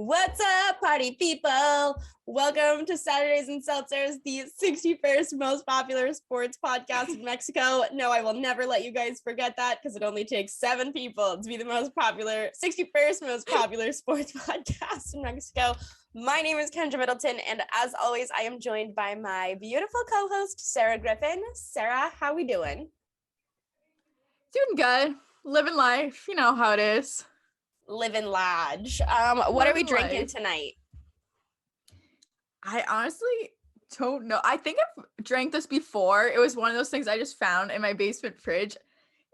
What's up, party people? Welcome to Saturdays and Seltzers, the 61st most popular sports podcast in Mexico. No, I will never let you guys forget that because it only takes 7 people to be the most popular, 61st most popular sports podcast in Mexico. My name is Kendra Middleton, and as always, I am joined by my beautiful co-host, Sarah Griffin. Sarah, how we doing? Doing good. Living life. You know how it is. Living large. What are we drinking tonight? I honestly don't know. I think I've drank this before. It was one of those things I just found in my basement fridge.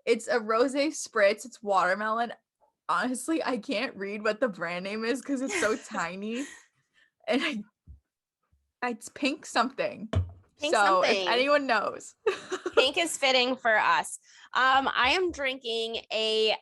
It's a rosé spritz. It's watermelon. Honestly, I can't read what the brand name is because it's so tiny. And it's pink something. If anyone knows. Pink is fitting for us. I am drinking a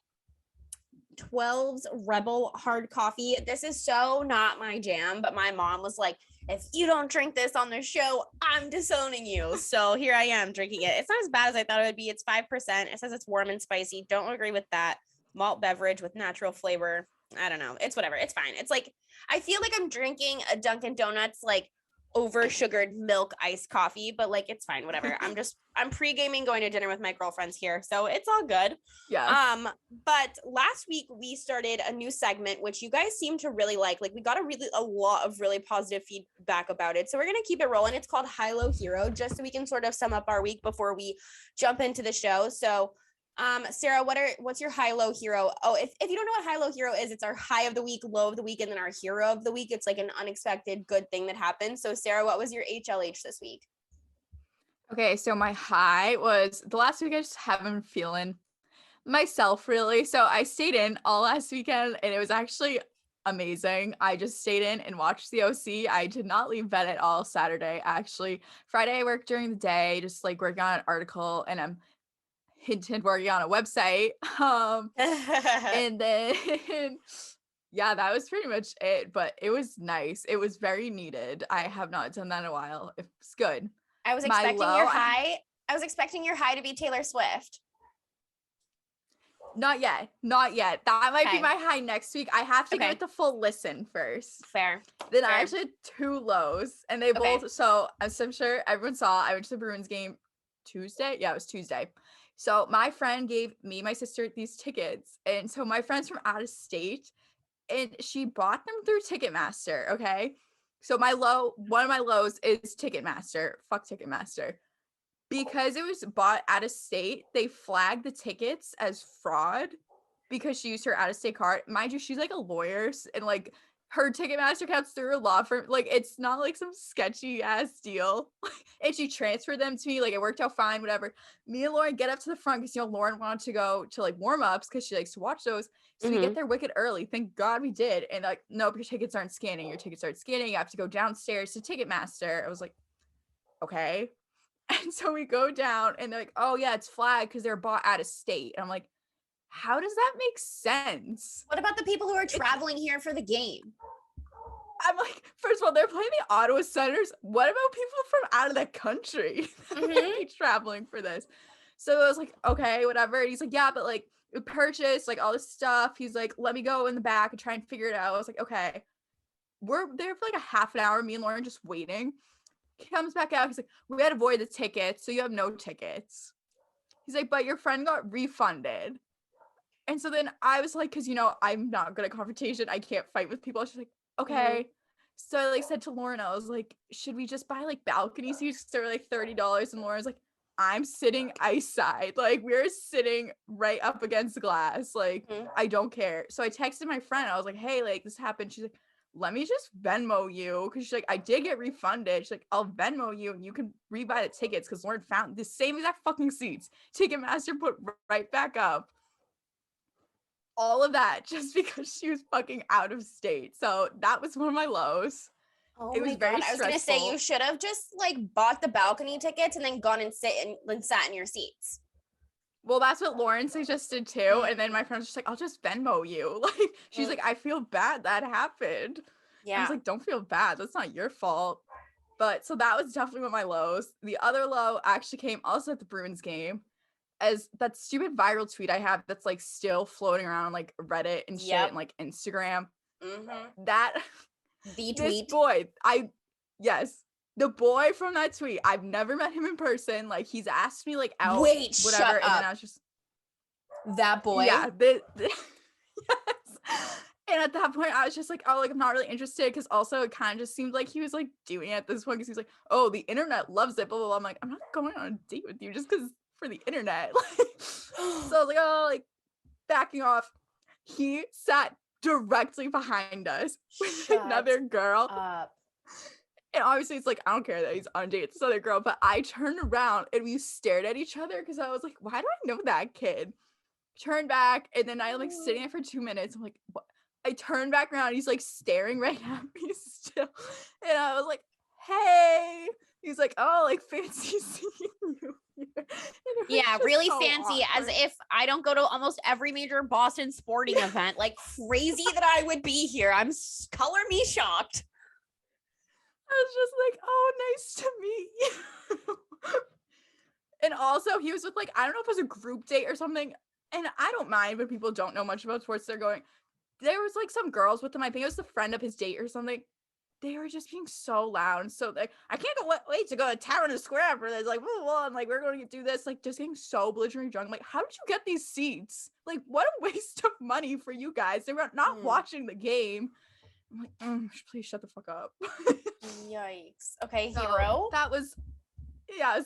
12's Rebel hard coffee. This is so not my jam, but my mom was like, if you don't drink this on the show, I'm disowning you. So here I am drinking it. It's not as bad as I thought it would be. It's 5%. It says it's warm and spicy. Don't agree with that. Malt beverage with natural flavor. I don't know. It's whatever. It's fine. It's like, I feel like I'm drinking a Dunkin' Donuts, like over sugared milk iced coffee, but like it's fine, whatever. I'm pre-gaming, going to dinner with my girlfriends here, so it's all good. Yeah. But last week we started a new segment which you guys seem to really like we got a lot of really positive feedback about it, so we're gonna keep it rolling. It's called High Low Hero, just so we can sort of sum up our week before we jump into the show. So Sarah, what's your high low hero? Oh, if you don't know what high low hero is, it's our high of the week, low of the week, and then our hero of the week. It's like an unexpected good thing that happened. So Sarah, what was your HLH this week? Okay, so my high was the last week I just haven't been feeling myself really. So I stayed in all last weekend and it was actually amazing. I just stayed in and watched the OC. I did not leave bed at all Saturday. Actually, Friday I worked during the day, just like working on an article, and I'm hinted working on a website. And then yeah, that was pretty much it, but it was nice. It was very needed. I have not done that in a while. It's good. I was expecting your high. I was expecting your high to be Taylor Swift. Not yet. That might be my high next week. I have to give it the full listen first. Fair. Then I actually had 2 lows, and they both. So as I'm sure everyone saw, I went to the Bruins game Tuesday. Yeah, it was Tuesday. So my friend gave me, my sister, these tickets, and so my friend's from out of state, and she bought them through Ticketmaster. Okay, so one of my lows is Ticketmaster. Fuck Ticketmaster. Because it was bought out of state, they flagged the tickets as fraud because she used her out of state card. Mind you, she's like a lawyer, and like her Ticketmaster counts through a law firm. Like it's not like some sketchy ass deal. And she transferred them to me. Like it worked out fine, whatever. Me and Lauren get up to the front because Lauren wanted to go to like warm ups because she likes to watch those. So we get there wicked early. Thank God we did. And like, nope, your tickets aren't scanning. You have to go downstairs to Ticketmaster. I was like, okay. And so we go down and they're like, oh yeah, it's flagged because they're bought out of state. And I'm like, how does that make sense? What about the people who are traveling here for the game? I'm like, first of all, they're playing the Ottawa Senators. What about people from out of the country that might be traveling for this? So I was like, okay, whatever. And he's like, yeah, but like we purchased like all this stuff. He's like, let me go in the back and try and figure it out. I was like, okay. We're there for like a half an hour, me and Lauren just waiting. He comes back out. He's like, we had to void the tickets, so you have no tickets. He's like, but your friend got refunded. And so then I was like, because I'm not good at confrontation, I can't fight with people. She's like, okay. So I like said to Lauren, I was like, should we just buy like balcony seats? They're like $30. And Lauren's like, I'm sitting ice side. Like we're sitting right up against the glass. Like I don't care. So I texted my friend. I was like, hey, like this happened. She's like, let me just Venmo you, because she's like, I did get refunded. She's like, I'll Venmo you and you can rebuy the tickets, because Lauren found the same exact fucking seats Ticketmaster put right back up. All of that just because she was fucking out of state. So that was one of my lows. Oh, it was very stressful. I was gonna say you should have just like bought the balcony tickets and then gone and sat in your seats. Well, that's what Lauren suggested too. And then my friend was just like, I'll just Venmo you. Like, she's like, I feel bad that happened. Yeah. I was like, don't feel bad. That's not your fault. But so that was definitely one of my lows. The other low actually came also at the Bruins game, as that stupid viral tweet I have that's like still floating around on like Reddit and shit and like Instagram. That The this tweet. boy, the boy from that tweet. I've never met him in person. Like, he's asked me like out, Wait, whatever, shut and up. then I was just That boy. yeah. Yes. And at that point, I was just like, oh, like I'm not really interested, because also it kind of just seemed like he was like doing it at this point because he's like, oh, the internet loves it, blah blah blah. I'm like, I'm not going on a date with you just because for the internet. So I was like, oh, like backing off. He sat directly behind us with another girl. And obviously it's like, I don't care that he's on a date with this other girl, but I turned around and we stared at each other because I was like, why do I know that kid? Turned back, and then I'm like sitting there for 2 minutes. I'm like, what? I turned back around, he's like staring right at me still. And I was like, hey. He's like, oh, like fancy seeing you here. Yeah, really so fancy, awkward. as if I don't go to almost every major Boston sporting event. Like, crazy that I would be here. Color me shocked. I was just like, oh, nice to meet you. And also he was with like, I don't know if it was a group date or something. And I don't mind when people don't know much about sports. They're going, there was like some girls with him. I think it was the friend of his date or something. They were just being so loud. So like, I can't wait to go to Town Square after this. Like, well, and like, we're going to do this. Like, just getting so belligerently drunk. I'm like, how did you get these seats? Like, what a waste of money for you guys. They were not watching the game. I'm like, please shut the fuck up. Yikes. Okay, So hero. that was, yeah,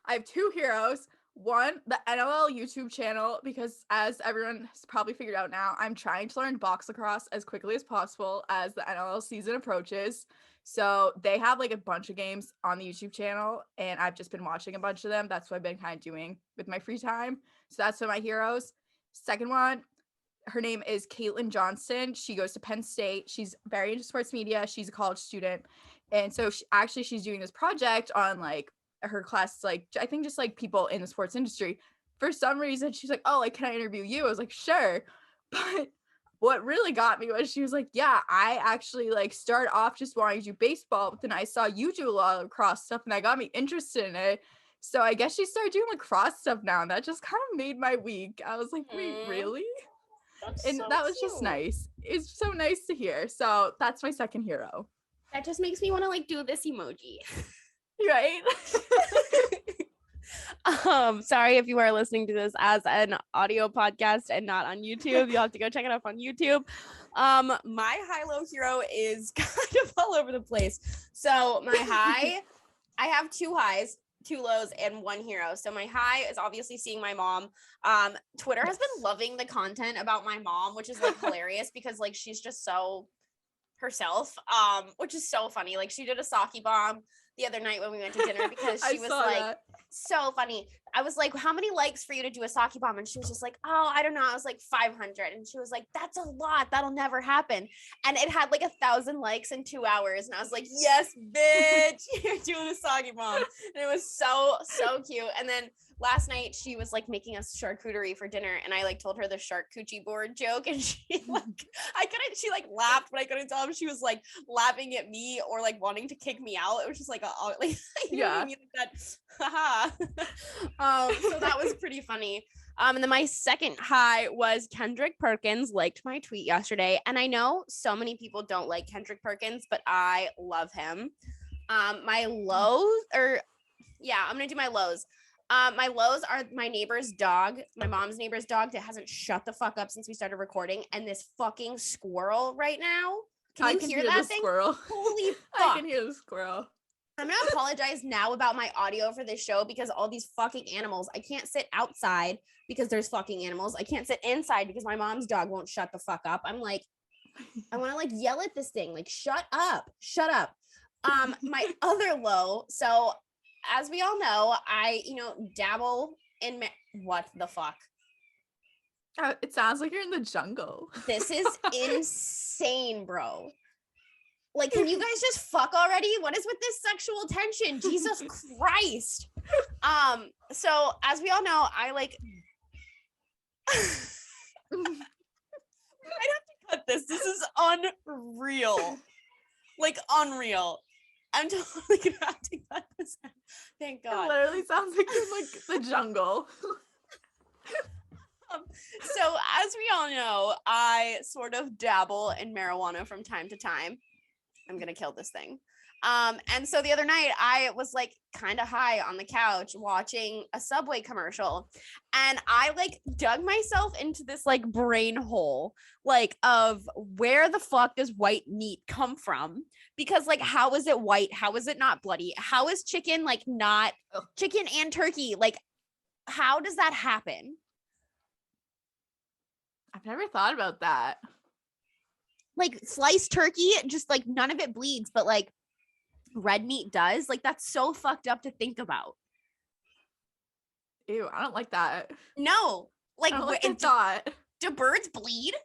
I have two heroes. One, the NLL YouTube channel, because as everyone has probably figured out now, I'm trying to learn box lacrosse as quickly as possible as the NLL season approaches. So they have like a bunch of games on the YouTube channel, and I've just been watching a bunch of them. That's what I've been kind of doing with my free time. So that's one of my heroes. Second one, her name is Caitlin Johnston. She goes to Penn State. She's very into sports media. She's a college student. And so she's doing this project on like her class, like I think just like people in the sports industry. For some reason, she's like, oh, like, can I interview you? I was like, sure. But what really got me was she was like, yeah, I actually like started off just wanting to do baseball, but then I saw you do a lot of lacrosse stuff and that got me interested in it. So I guess she started doing lacrosse stuff now, and that just kind of made my week. I was like, wait, really? And that was just nice. It's so nice to hear. So that's my second hero. That just makes me want to like do this emoji. Right? Sorry if you are listening to this as an audio podcast and not on YouTube. You'll have to go check it out on YouTube. My high-low hero is kind of all over the place. So my high, I have two highs, two lows, and one hero. So my high is obviously seeing my mom. Twitter has been loving the content about my mom, which is like hilarious because like she's just so herself, which is so funny. Like she did a sake bomb the other night when we went to dinner because she was like that. So funny. I was like, how many likes for you to do a sake bomb? And she was just like, oh, I don't know. I was like 500. And she was like, that's a lot. That'll never happen. And it had like 1,000 likes in 2 hours. And I was like, yes, bitch, you're doing a sake bomb. And it was so cute. And then last night she was like making us charcuterie for dinner, and I like told her the shark coochie board joke, and she like she like laughed, but I couldn't tell if she was like laughing at me or like wanting to kick me out. It was just like you know what I mean? Like that. So that was pretty funny. And then my second high was Kendrick Perkins liked my tweet yesterday, and I know so many people don't like Kendrick Perkins, but I love him. My lows, I'm gonna do my lows. My lows are my neighbor's dog, my mom's neighbor's dog that hasn't shut the fuck up since we started recording, and this fucking squirrel right now. Can you hear that thing? Squirrel. Holy fuck. I can hear the squirrel. I'm gonna apologize now about my audio for this show because all these fucking animals. I can't sit outside because there's fucking animals. I can't sit inside because my mom's dog won't shut the fuck up. I'm like, I want to like yell at this thing, like, shut up. My other low, so as we all know, I, dabble in what the fuck? It sounds like you're in the jungle. This is insane, bro. Like, can you guys just fuck already? What is with this sexual tension? Jesus Christ. So as we all know, I like I have to cut this. This is unreal. Like unreal. I'm totally gonna have to cut this out. Thank God. It literally sounds like you're like the jungle. So as we all know, I sort of dabble in marijuana from time to time. I'm gonna kill this thing. And so the other night I was like kind of high on the couch watching a Subway commercial, and I like dug myself into this like brain hole, like of where the fuck does white meat come from? Because like, how is it white? How is it not bloody? How is chicken like not chicken and turkey? Like, how does that happen? I've never thought about that. Like sliced turkey, just like none of it bleeds, but like red meat does. Like that's so fucked up to think about. Ew, I don't like that. No, like, I don't like that thought. Do birds bleed?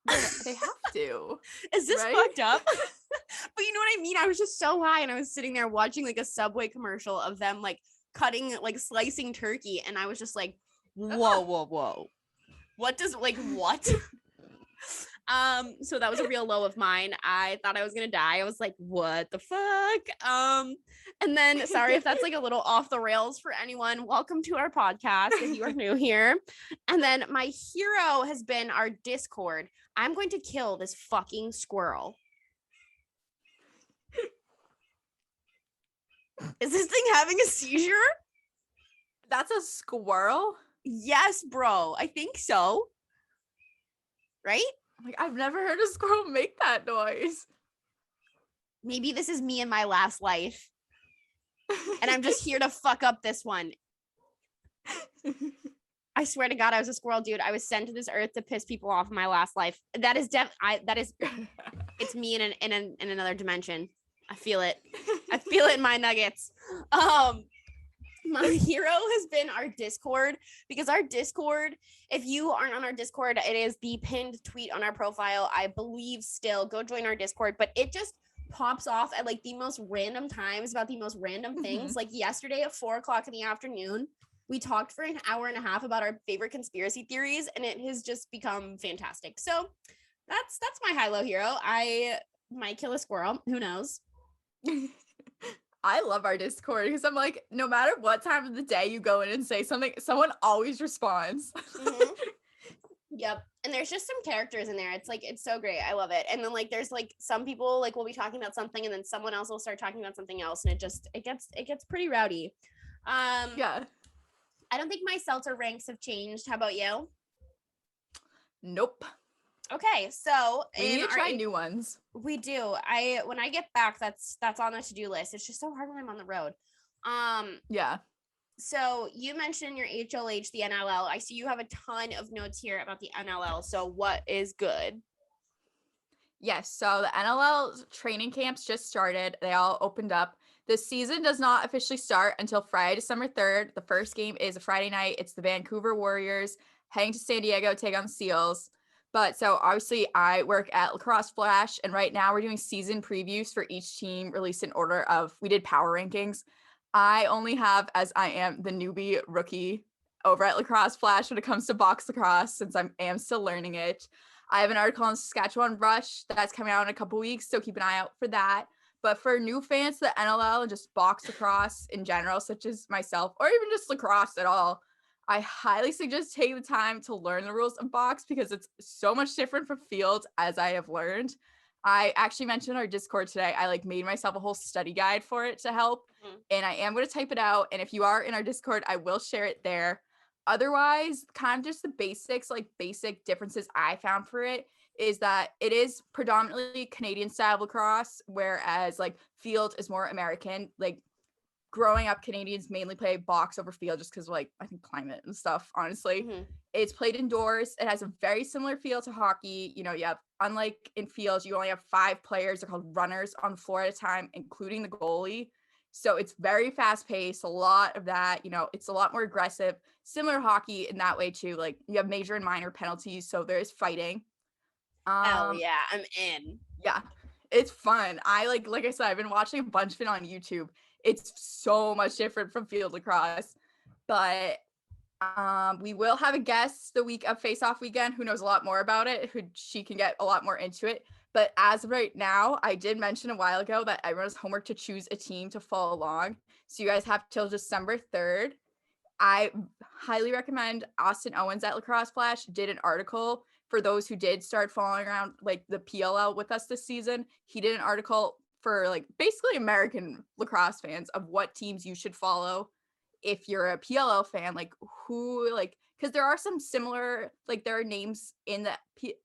They have to. Is this right? Fucked up? But you know what I mean? I was just so high and I was sitting there watching like a Subway commercial of them like cutting, like slicing turkey. And I was just like, whoa. What does like what? So that was a real low of mine. I thought I was gonna die. I was like, what the fuck? And then sorry if that's like a little off the rails for anyone. Welcome to our podcast if you are new here. And then my hero has been our Discord. I'm going to kill this fucking squirrel. Is this thing having a seizure? That's a squirrel? Yes, bro. I think so. Right? Like, I've never heard a squirrel make that noise. Maybe this is me in my last life. And I'm just here to fuck up this one. I swear to God, I was a squirrel, dude. I was sent to this earth to piss people off in my last life. That is it's me in another dimension. I feel it. I feel it in my nuggets. My hero has been our Discord, because our Discord, if you aren't on our Discord, it is the pinned tweet on our profile, I believe still. Go join our Discord, but it just pops off at like the most random times about the most random things. Like yesterday at 4:00 in the afternoon, we talked for an hour and a half about our favorite conspiracy theories, and it has just become fantastic. So that's my high-low hero. I might kill a squirrel. Who knows? I love our Discord because I'm like, no matter what time of the day you go in and say something, someone always responds. Mm-hmm. Yep. And there's just some characters in there. It's like, it's so great. I love it. And then like, there's like some people like will be talking about something and then someone else will start talking about something else. And it gets pretty rowdy. Yeah. I don't think my seltzer ranks have changed. How about you? Nope. Okay, so we need to try new ones. We do. When I get back, that's on the to-do list. It's just so hard when I'm on the road. Yeah. So you mentioned your HLH, the NLL. I see you have a ton of notes here about the NLL. So what is good? Yes. So the NLL training camps just started. They all opened up. The season does not officially start until Friday, December 3rd. The first game is a Friday night. It's the Vancouver Warriors heading to San Diego to take on the Seals. But so obviously I work at Lacrosse Flash, and right now we're doing season previews for each team released in order of, we did power rankings. I only have, as I am the newbie rookie over at Lacrosse Flash when it comes to box lacrosse, since I am still learning it. I have an article on Saskatchewan Rush that's coming out in a couple weeks, so keep an eye out for that. But for new fans to the NLL and just box lacrosse in general, such as myself, or even just lacrosse at all, I highly suggest taking the time to learn the rules of box because it's so much different from field, as I have learned. I actually mentioned our Discord today. I like made myself a whole study guide for it to help, and I am going to type it out. And if you are in our Discord, I will share it there. Otherwise, kind of just the basics, like basic differences I found for it is that it is predominantly Canadian style lacrosse, whereas like field is more American. Like growing up, Canadians mainly play box over field just because like I think climate and stuff, honestly. It's played indoors. It has a very similar feel to hockey. You know, you have, unlike in fields, you only have 5 players. They're called runners on the floor at a time, including the goalie. So it's very fast paced, a lot of that, you know, it's a lot more aggressive, similar to hockey in that way too. Like you have major and minor penalties. So there's fighting. Oh yeah, I'm in. Yeah, it's fun. I like I said, I've been watching a bunch of it on YouTube. It's so much different from field lacrosse, but we will have a guest the week of face-off weekend who knows a lot more about it, who she can get a lot more into it. But as of right now, I did mention a while ago that everyone's homework to choose a team to follow along. So you guys have till December 3rd. I highly recommend Austin Owens at Lacrosse Flash did an article for those who did start following around like the PLL with us this season. He did an article for like basically American lacrosse fans of what teams you should follow if you're a PLL fan, like who like because there are some similar like there are names in the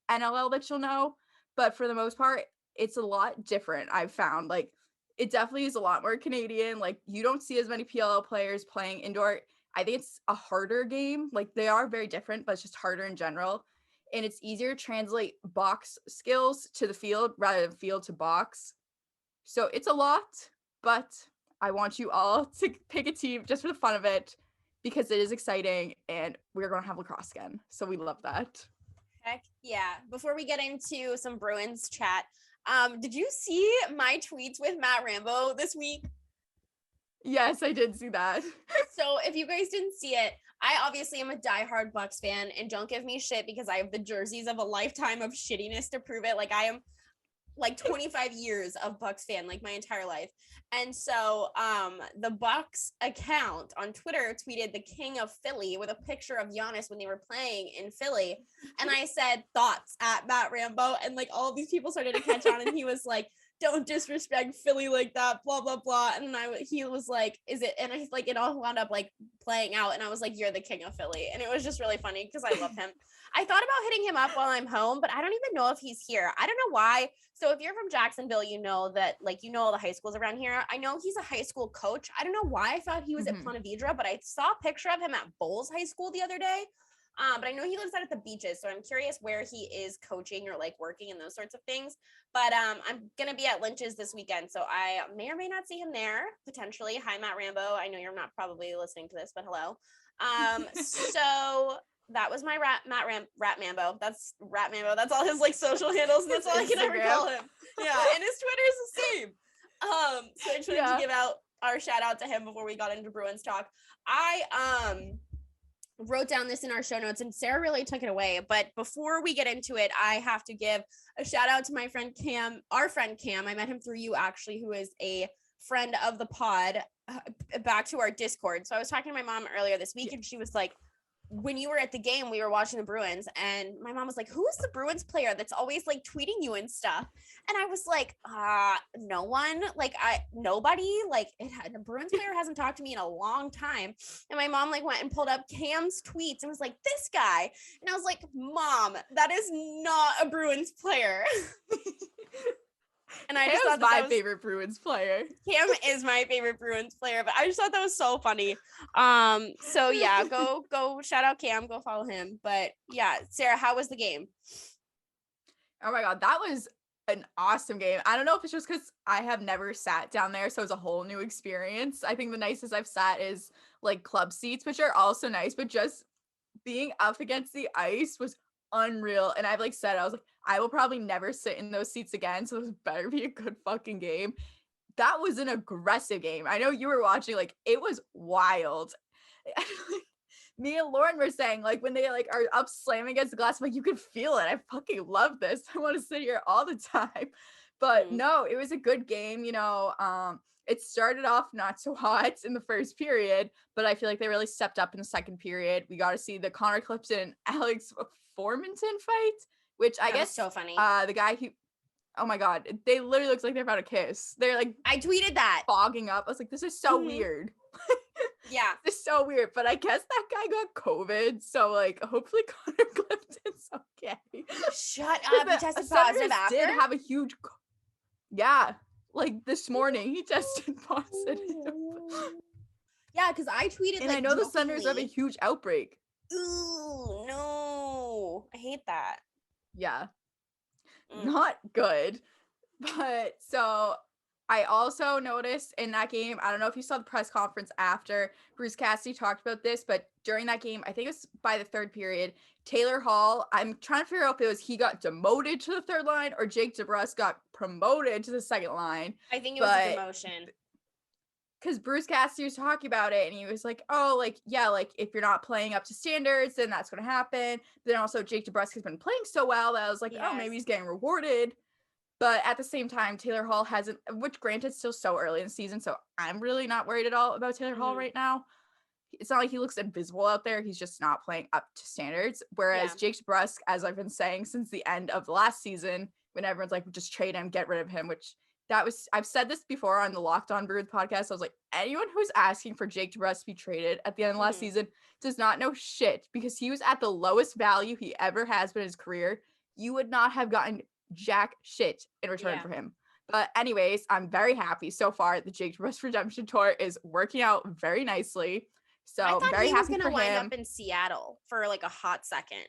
NLL that you'll know, but for the most part it's a lot different. I've found like it definitely is a lot more Canadian. Like you don't see as many PLL players playing indoor. I think it's a harder game. Like they are very different, but it's just harder in general. And it's easier to translate box skills to the field rather than field to box. So it's a lot, but I want you all to pick a team just for the fun of it because it is exciting and we're going to have lacrosse again. So we love that. Heck yeah. Before we get into some Bruins chat, did you see my tweets with Matt Rambo this week? Yes, I did see that. So if you guys didn't see it, I obviously am a diehard Bucks fan, and don't give me shit because I have the jerseys of a lifetime of shittiness to prove it. Like I am like 25 years of Bucks fan, like my entire life. And so the Bucks account on Twitter tweeted the King of Philly with a picture of Giannis when they were playing in Philly. And I said thoughts at Matt Rambo, and like all of these people started to catch on, and he was like, don't disrespect Philly like that, blah blah blah. And then he was like, is it? And I like it all wound up like playing out, and I was like, you're the King of Philly. And it was just really funny because I love him. I thought about hitting him up while I'm home, but I don't even know if he's here. I don't know why. So if you're from Jacksonville, you know that like you know all the high schools around here. I know he's a high school coach. I don't know why I thought he was at Ponte Vedra, but I saw a picture of him at Bowles High School the other day. But I know he lives out at the beaches, so I'm curious where he is coaching or like working and those sorts of things. But I'm gonna be at Lynch's this weekend, so I may or may not see him there potentially. Hi, Matt Rambo. I know you're not probably listening to this, but hello. So that was my Rat Mambo. That's Rat Mambo. That's all his like social handles, and that's all I can ever call him. Yeah, and his Twitter is the same. So I just wanted to give out our shout out to him before we got into Bruins talk. I wrote down this in our show notes and Sarah really took it away. But before we get into it, I have to give a shout out to my friend Cam, our friend Cam. I met him through you actually, who is a friend of the pod, back to our Discord. So I was talking to my mom earlier this week and she was like, when you were at the game, we were watching the Bruins and my mom was like, who's the Bruins player that's always like tweeting you and stuff? And I was like, no one, like nobody, like the Bruins player hasn't talked to me in a long time. And my mom like went and pulled up Cam's tweets and was like, this guy. And I was like, Mom, that is not a Bruins player. And I just thought my favorite Bruins player. Cam is my favorite Bruins player, but I just thought that was so funny. So yeah, go shout out Cam, go follow him. But yeah, Sarah, how was the game? Oh my God, that was an awesome game. I don't know if it's just because I have never sat down there, so it's a whole new experience. I think the nicest I've sat is like club seats, which are also nice, but just being up against the ice was unreal. And I've like said, I was like, I will probably never sit in those seats again, so this better be a good fucking game. That was an aggressive game. I know you were watching, like it was wild. Me and Lauren were saying, like when they like are up slamming against the glass, I'm like you could feel it. I fucking love this. I want to sit here all the time. But no, it was a good game. You know, it started off not so hot in the first period, but I feel like they really stepped up in the second period. We got to see the Connor Clipson and Alex Formanton fight, which I guess so funny. The guy who, oh my God, they literally looks like they're about to kiss. They're like, I tweeted that fogging up. I was like, this is so weird. Yeah, this is so weird. But I guess that guy got COVID, so like, hopefully Connor Clifton's okay. Shut up. He tested positive after. Did have a huge, like this morning he tested positive. Yeah, because I tweeted and like, I know the Senators have a huge outbreak. Ooh, no, I hate that. Yeah, not good. But so I also noticed in that game, I don't know if you saw the press conference after, Bruce Cassidy talked about this, but during that game, I think it was by the third period, Taylor Hall, I'm trying to figure out if it was he got demoted to the third line or Jake DeBrusk got promoted to the second line. I think it was a demotion. Because Bruce Cassidy was talking about it and he was like, oh, like, yeah, like if you're not playing up to standards, then that's going to happen. But then also Jake DeBrusk has been playing so well that I was like, oh, maybe he's getting rewarded. But at the same time, Taylor Hall hasn't, which granted still so early in the season, so I'm really not worried at all about Taylor Hall right now. it's not like he looks invisible out there. He's just not playing up to standards. Whereas Jake DeBrusk, as I've been saying since the end of the last season, when everyone's like, just trade him, get rid of him, which I've said this before on the Locked On Bruins podcast. I was like, anyone who's asking for Jake DeBrusk to be traded at the end of last season does not know shit, because he was at the lowest value he ever has been in his career. You would not have gotten jack shit in return for him. But anyways, I'm very happy so far. The Jake DeBrusk redemption tour is working out very nicely. So I thought very he was happy going to for wind him. up in Seattle for like a hot second.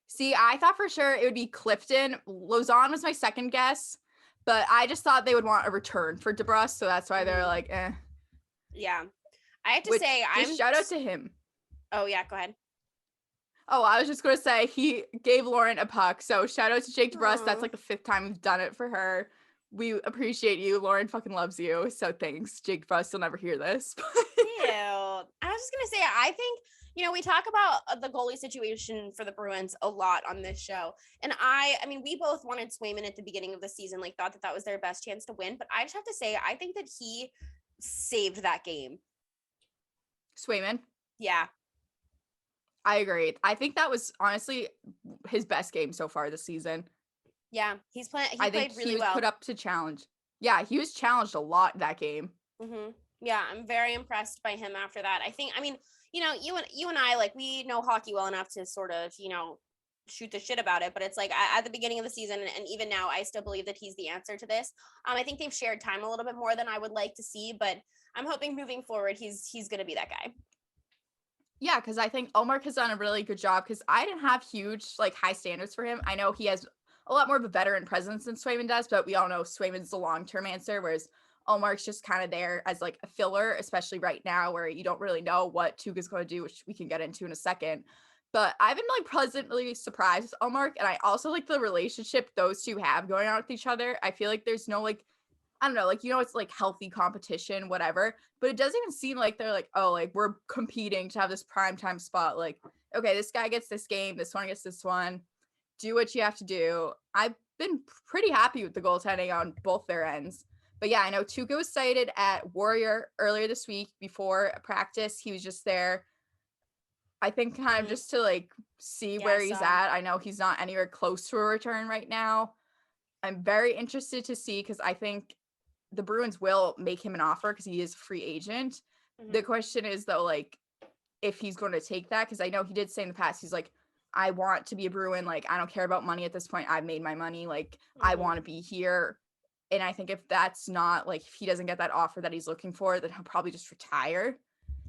See, I thought for sure it would be Clifton. Lausanne was my second guess, but I just thought they would want a return for DeBrusk, so that's why they're like, eh. Yeah. I have to say, shout out to him. Oh, yeah, go ahead. Oh, I was just going to say he gave Lauren a puck, so shout out to Jake DeBrusk. That's like the 5th time we've done it for her. We appreciate you. Lauren fucking loves you, so thanks. Jake DeBrusk, you'll never hear this. Ew. I was just going to say, I think, we talk about the goalie situation for the Bruins a lot on this show. And I mean, we both wanted Swayman at the beginning of the season, like thought that was their best chance to win. But I just have to say, I think that he saved that game. Swayman? Yeah. I agree. I think that was honestly his best game so far this season. Yeah, he played really well. I think he was put up to challenge. Yeah, he was challenged a lot that game. Yeah, I'm very impressed by him after that. I mean, you and I, like, we know hockey well enough to sort of, shoot the shit about it, but it's like at the beginning of the season and even now, I still believe that he's the answer to this. I think they've shared time a little bit more than I would like to see, but I'm hoping moving forward, he's going to be that guy. Yeah, because I think Omar has done a really good job, because I didn't have huge, like, high standards for him. I know he has a lot more of a veteran presence than Swayman does, but we all know Swayman's the long-term answer, whereas Omar's just kind of there as like a filler, especially right now where you don't really know what Tuukka's going to do, which we can get into in a second. But I've been like pleasantly surprised with Omar, and I also like the relationship those two have going on with each other. I feel like there's no like, I don't know, like, it's like healthy competition, whatever, but it doesn't even seem like they're like, oh, like we're competing to have this primetime spot. Like, okay, this guy gets this game, this one gets this one. Do what you have to do. I've been pretty happy with the goaltending on both their ends. But yeah, I know Tuukka was cited at Warrior earlier this week before practice. He was just there, I think, kind of just to like see where he's at. I know he's not anywhere close to a return right now. I'm very interested to see, because I think the Bruins will make him an offer because he is a free agent. The question is, though, like, if he's going to take that, because I know he did say in the past, he's like, I want to be a Bruin. Like, I don't care about money at this point. I've made my money. Like, I want to be here. And I think if that's not, like, if he doesn't get that offer that he's looking for, then he'll probably just retire.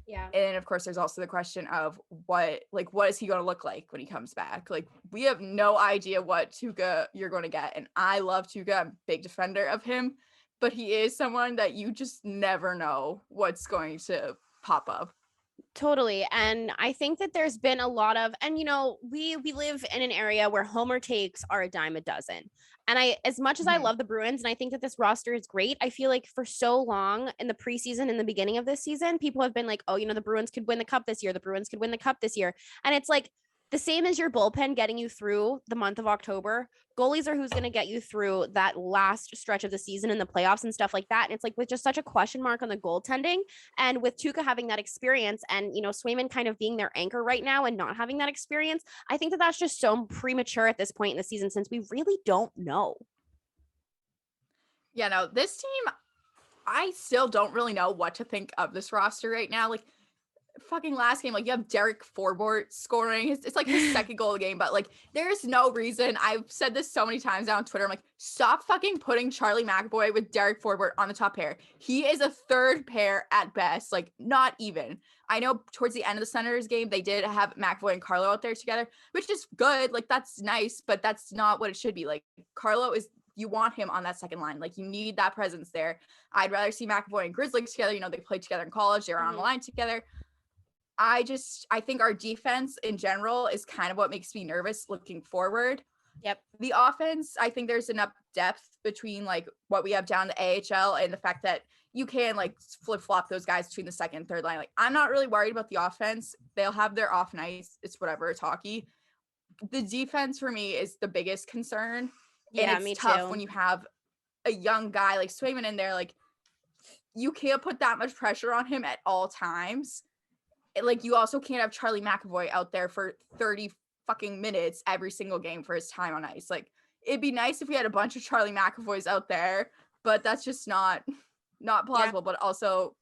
Yeah. And of course, there's also the question of what is he going to look like when he comes back? Like, we have no idea what Tuukka you're going to get. And I love Tuukka. I'm a big defender of him. But he is someone that you just never know what's going to pop up. Totally. And I think that there's been a lot of, and we live in an area where homer takes are a dime a dozen. And as much as I love the Bruins, and I think that this roster is great, I feel like for so long in the preseason, in the beginning of this season, people have been like, oh, the Bruins could win the cup this year. The Bruins could win the cup this year. And it's like the same as your bullpen getting you through the month of October. Goalies are who's going to get you through that last stretch of the season in the playoffs and stuff like that. And it's like with just such a question mark on the goaltending, and with Tuukka having that experience, and Swayman kind of being their anchor right now and not having that experience, I think that that's just so premature at this point in the season, since we really don't know. Yeah, no, this team, I still don't really know what to think of this roster right now. Like, fucking last game, like, you have Derek Forbort scoring. It's like his second goal of the game, but like, there's no reason. I've said this so many times now on Twitter. I'm like, stop fucking putting Charlie McAvoy with Derek Forbort on the top pair. He is a third pair at best, like, not even. I know towards the end of the Senators game, they did have McAvoy and Carlo out there together, which is good. Like, that's nice, but that's not what it should be. Like, Carlo is, you want him on that second line. Like, you need that presence there. I'd rather see McAvoy and Grizzly together. They played together in college. They were on the line together. I think our defense in general is kind of what makes me nervous looking forward. Yep. The offense, I think there's enough depth between like what we have down the AHL and the fact that you can like flip-flop those guys between the second and third line. Like, I'm not really worried about the offense. They'll have their off nights. It's whatever, it's hockey. The defense for me is the biggest concern. Yeah, and me it's tough too. when you have a young guy like Swayman in there. Like, you can't put that much pressure on him at all times. like you also can't have Charlie McAvoy out there for 30 fucking minutes every single game for his time on ice. Like it'd be nice if we had a bunch of Charlie McAvoys out there, but that's just not plausible. But also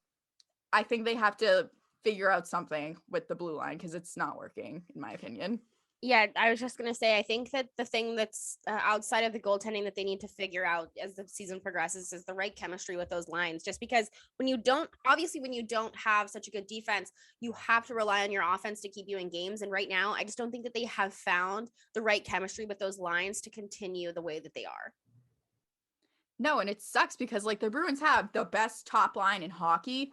I think they have to figure out something with the blue line because it's not working, in my opinion. Yeah, I was just going to say, I think that the thing that's outside of the goaltending that they need to figure out as the season progresses is the right chemistry with those lines. Just because when you don't have such a good defense, you have to rely on your offense to keep you in games. And right now, I just don't think that they have found the right chemistry with those lines to continue the way that they are. No, and it sucks because like the Bruins have the best top line in hockey,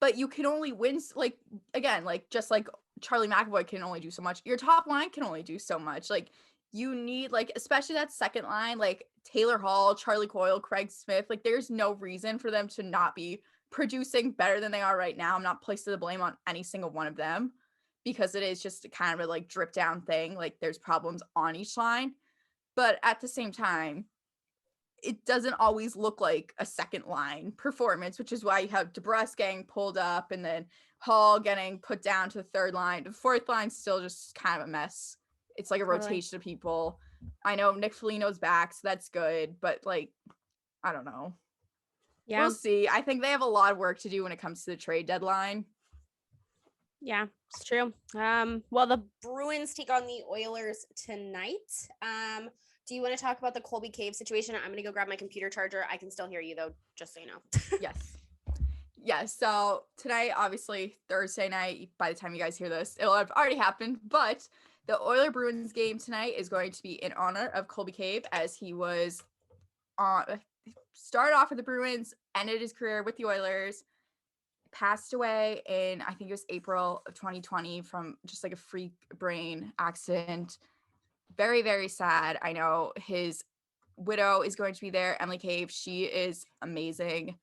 but you can only win like again, like just like Charlie McAvoy can only do so much. Your top line can only do so much. Like you need like especially that second line, like Taylor Hall, Charlie Coyle, Craig Smith, like there's no reason for them to not be producing better than they are right now. I'm not placing the blame on any single one of them because it is just kind of a like drip down thing. Like there's problems on each line. But at the same time, it doesn't always look like a second line performance, which is why you have DeBrusk getting pulled up and then Hall getting put down to the third line. The fourth line's still just kind of a mess. It's like a rotation of people. I know Nick Foligno's back, so that's good, but like, I don't know. Yeah. We'll see. I think they have a lot of work to do when it comes to the trade deadline. Yeah, it's true. Well, the Bruins take on the Oilers tonight. Do you want to talk about the Colby Cave situation? I'm going to go grab my computer charger. I can still hear you, though, just so you know. Yes. Yeah, so tonight, obviously, Thursday night, by the time you guys hear this, it'll have already happened, but the Oiler-Bruins game tonight is going to be in honor of Colby Cave, as he was started off with the Bruins, ended his career with the Oilers, passed away in, I think it was April of 2020 from just like a freak brain accident. Very, very sad. I know his widow is going to be there, Emily Cave. She is amazing.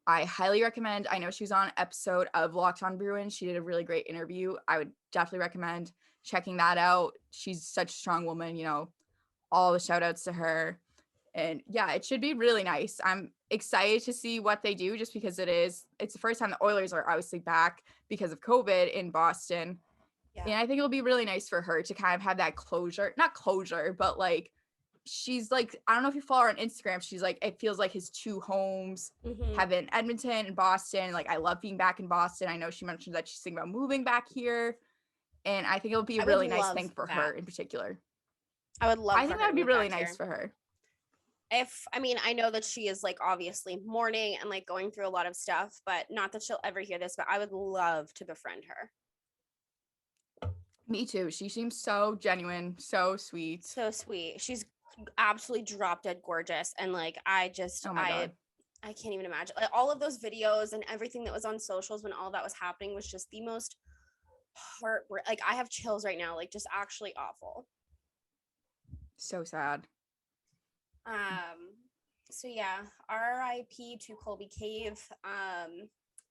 I highly recommend. I know she was on an episode of Locked On Bruins. She did a really great interview. I would definitely recommend checking that out. She's such a strong woman, you know, all the shout outs to her. And yeah, it should be really nice. I'm excited to see what they do just because it's the first time the Oilers are obviously back because of COVID in Boston. Yeah. And I think it'll be really nice for her to kind of have that not closure, but like, she's like, I don't know if you follow her on Instagram. She's like, it feels like his two homes have been Edmonton and Boston. Like, I love being back in Boston. I know she mentioned that she's thinking about moving back here. And I think it'll be a really nice thing for her in particular. I would love I think that would be really nice for her. I know that she is like obviously mourning and like going through a lot of stuff, but not that she'll ever hear this, but I would love to befriend her. Me too. She seems so genuine, so sweet. So sweet. She's absolutely drop dead gorgeous. And like, I can't even imagine. Like, all of those videos and everything that was on socials when all that was happening was just the most like, I have chills right now, like just actually awful. So sad. So yeah, RIP to Colby Cave.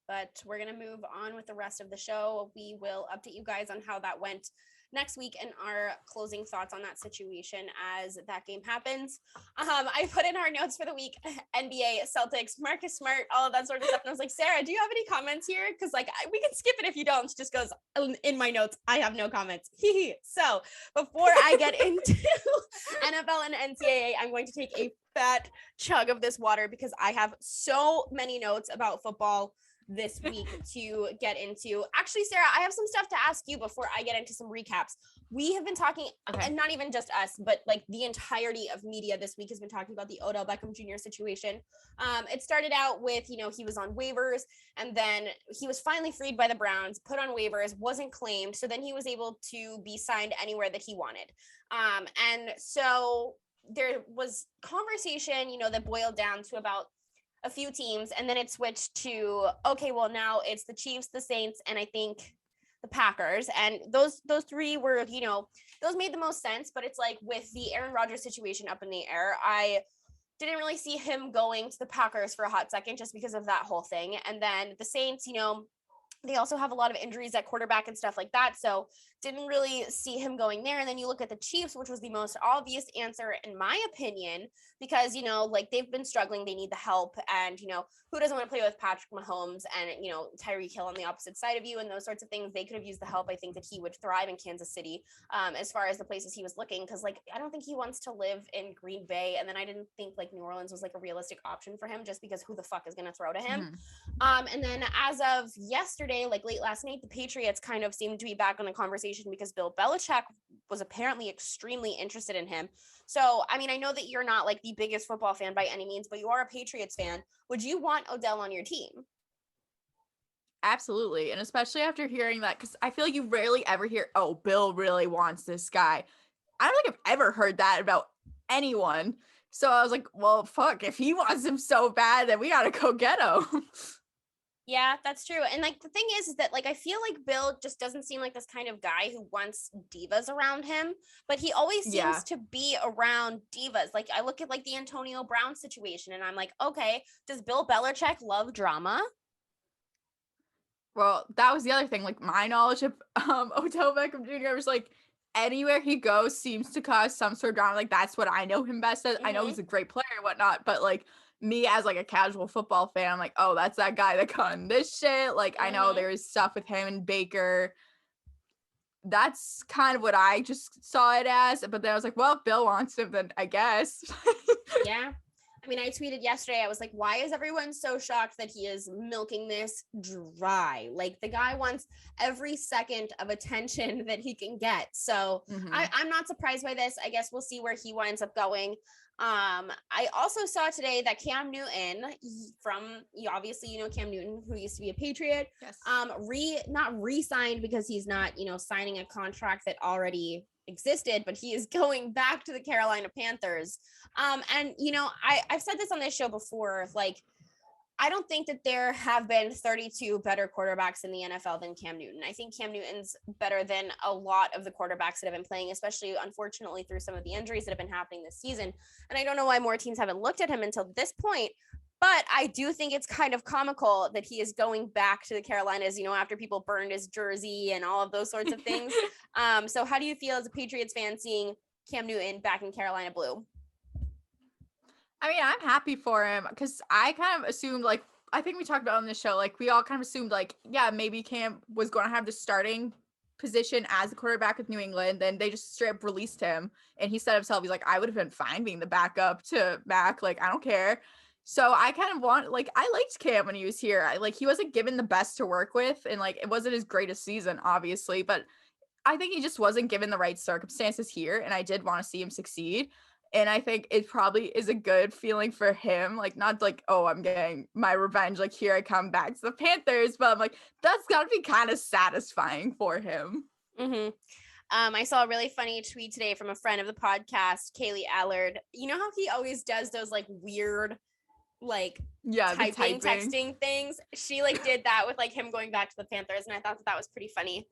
But we're going to move on with the rest of the show. We will update you guys on how that went next week and our closing thoughts on that situation as that game happens. I put in our notes for the week, NBA, Celtics, Marcus Smart, all of that sort of stuff. And I was like, Sarah, do you have any comments here? Because like, we can skip it if you don't. It just goes in my notes. I have no comments. So before I get into NFL and NCAA, I'm going to take a fat chug of this water because I have so many notes about football this week to get into. Actually, Sarah, I have some stuff to ask you before I get into some recaps. We have been talking, and not even just us, but like the entirety of media this week has been talking about the Odell Beckham Jr. situation. It started out with, you know, he was on waivers and then he was finally freed by the Browns, put on waivers, wasn't claimed. So then he was able to be signed anywhere that he wanted. And so there was conversation, you know, that boiled down to about a few teams, and then it switched to, okay, well, now it's the Chiefs, the Saints, and I think the Packers. And those three were, you know, those made the most sense. But it's like with the Aaron Rodgers situation up in the air, I didn't really see him going to the Packers for a hot second just because of that whole thing. And then the Saints, you know, they also have a lot of injuries at quarterback and stuff like that. So didn't really see him going there. And then you look at the Chiefs, which was the most obvious answer, in my opinion, because, like they've been struggling. They need the help. And, who doesn't want to play with Patrick Mahomes and, Tyreek Hill on the opposite side of you and those sorts of things? They could have used the help. I think that he would thrive in Kansas City as far as the places he was looking. Because, I don't think he wants to live in Green Bay. And then I didn't think, New Orleans was, a realistic option for him just because who the fuck is going to throw to him? And then as of yesterday, late last night, the Patriots kind of seemed to be back on the conversation because Bill Belichick was apparently extremely interested in him. So, I mean, I know that you're not the biggest football fan by any means, but you are a Patriots fan. Would you want Odell on your team? Absolutely. And especially after hearing that, because I feel like you rarely ever hear, oh, Bill really wants this guy. I don't think I've ever heard that about anyone. So I was like, well, fuck, if he wants him so bad, then we got to go get him. Yeah, that's true. And the thing is that I feel like Bill just doesn't seem like this kind of guy who wants divas around him, but he always seems to be around divas. I look at the Antonio Brown situation and I'm like, okay, does Bill Belichick love drama? Well, that was the other thing. My knowledge of Odell Beckham Jr. was anywhere he goes seems to cause some sort of drama. That's what I know him best as. I know he's a great player and whatnot, but me as a casual football fan, I'm oh, that's that guy that got in this shit. I know there's stuff with him and Baker. That's kind of what I just saw it as. But then I was well, if Bill wants him, then I guess. Yeah. I mean, I tweeted yesterday, I was like, why is everyone so shocked that he is milking this dry? The guy wants every second of attention that he can get. So I'm not surprised by this. I guess we'll see where he winds up going. I also saw today that Cam Newton obviously, Cam Newton, who used to be a Patriot, yes. Not re-signed because he's not, signing a contract that already existed, but he is going back to the Carolina Panthers. And I've said this on this show before, I don't think that there have been 32 better quarterbacks in the NFL than Cam Newton. I think Cam Newton's better than a lot of the quarterbacks that have been playing, especially unfortunately through some of the injuries that have been happening this season. And I don't know why more teams haven't looked at him until this point, but I do think it's kind of comical that he is going back to the Carolinas, after people burned his jersey and all of those sorts of things. So how do you feel as a Patriots fan seeing Cam Newton back in Carolina blue? I mean, I'm happy for him because I kind of assumed, I think we talked about on this show, we all kind of assumed, yeah, maybe Cam was going to have the starting position as a quarterback with New England. Then they just straight up released him. And he said himself, he's I would have been fine being the backup to Mac. I don't care. So I kind of I liked Cam when he was here. He wasn't given the best to work with. And, it wasn't his greatest season, obviously. But I think he just wasn't given the right circumstances here. And I did want to see him succeed. And I think it probably is a good feeling for him, not oh, I'm getting my revenge, here I come back to the Panthers, but I'm that's gotta be kind of satisfying for him. I saw a really funny tweet today from a friend of the podcast, Kaylee Allard. You know how he always does those weird typing texting things? She did that with him going back to the Panthers, and I thought that was pretty funny.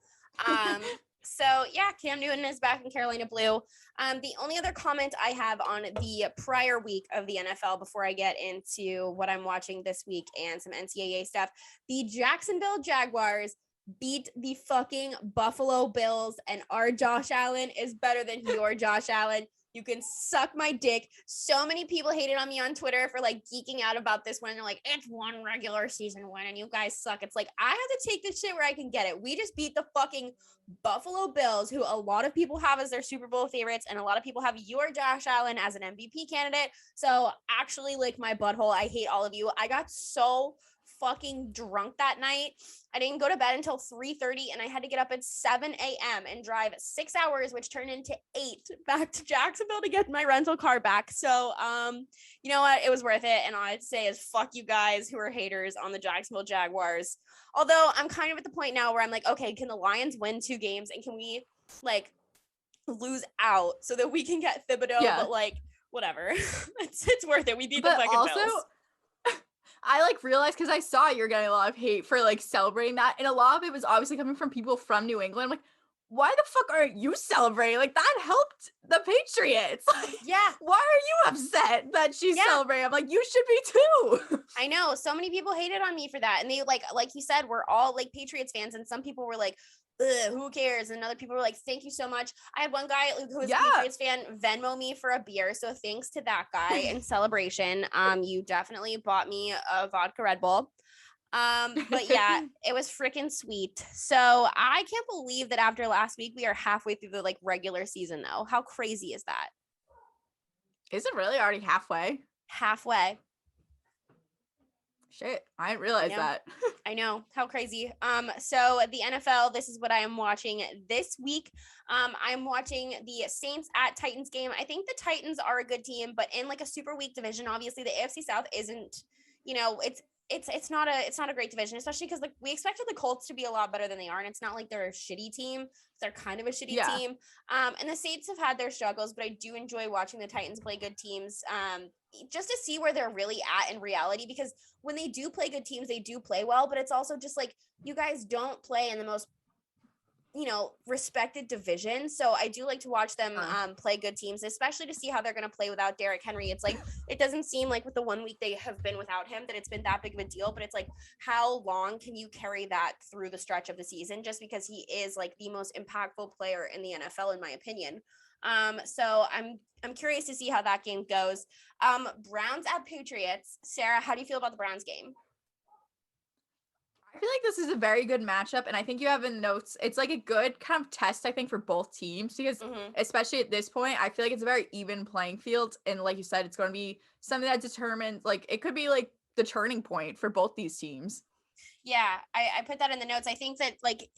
So yeah, Cam Newton is back in Carolina blue. The only other comment I have on the prior week of the NFL before I get into what I'm watching this week and some NCAA stuff, the Jacksonville Jaguars beat the fucking Buffalo Bills, and our Josh Allen is better than your Josh Allen. You can suck my dick. So many people hated on me on Twitter for geeking out about this when they're it's one regular season win and you guys suck. It's I have to take this shit where I can get it. We just beat the fucking Buffalo Bills, who a lot of people have as their Super Bowl favorites, and a lot of people have your Josh Allen as an MVP candidate. So actually, my butthole, I hate all of you. I got so fucking drunk that night. I didn't go to bed until 3:30, and I had to get up at 7 a.m. and drive 6 hours, which turned into 8 back to Jacksonville to get my rental car back. So, you know what? It was worth it. And all I'd say is fuck you guys who are haters on the Jacksonville Jaguars. Although I'm kind of at the point now where I'm okay, can the Lions win 2 games and can we lose out so that we can get Thibodeau? Yeah. But whatever. it's worth it. We beat the fucking Bills. I realized, because I saw you're getting a lot of hate for celebrating that, and a lot of it was obviously coming from people from New England. why the fuck aren't you celebrating? Like, that helped the Patriots. Like, Yeah. why are you upset that she's Yeah. celebrating? I'm like, you should be too. I know so many people hated on me for that. And they like you said, we're all like Patriots fans. And some people were like, ugh, who cares? And other people were like, thank you so much. I had one guy who was a Yeah. Patriots fan Venmo me for a beer. So thanks to that guy in celebration. You definitely bought me a vodka Red Bull. But yeah, it was freaking sweet. So I can't believe that after last week, we are halfway through the like regular season though. How crazy is that? Is it really already halfway? Halfway. Shit, I didn't realize that. I know, how crazy. So the NFL, this is what I am watching this week. I'm watching the Saints at Titans game. I think the Titans are a good team, but in like a super weak division, obviously the AFC South isn't, it's not a great division, especially because like we expected the Colts to be a lot better than they are, and it's not like they're a shitty team. They're kind of a shitty team. And the Saints have had their struggles, but I do enjoy watching the Titans play good teams. Just to see where they're really at in reality, because when they do play good teams, they do play well, but it's also just like you guys don't play in the most respected division. So I do like to watch them play good teams, especially to see how they're going to play without Derrick Henry. It's like, it doesn't seem like with the 1 week they have been without him that it's been that big of a deal, but it's like, how long can you carry that through the stretch of the season? Just because he is like the most impactful player in the NFL, in my opinion. So I'm curious to see how that game goes. Browns at Patriots. Sarah, how do you feel about the Browns game? I feel like this is a very good matchup, and I think you have in notes, it's like a good kind of test, I think, for both teams, because especially at this point, I feel like it's a very even playing field, and like you said, it's going to be something that determines, like, it could be like the turning point for both these teams. Yeah, I put that in the notes. I think that like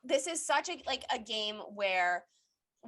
this is such a game where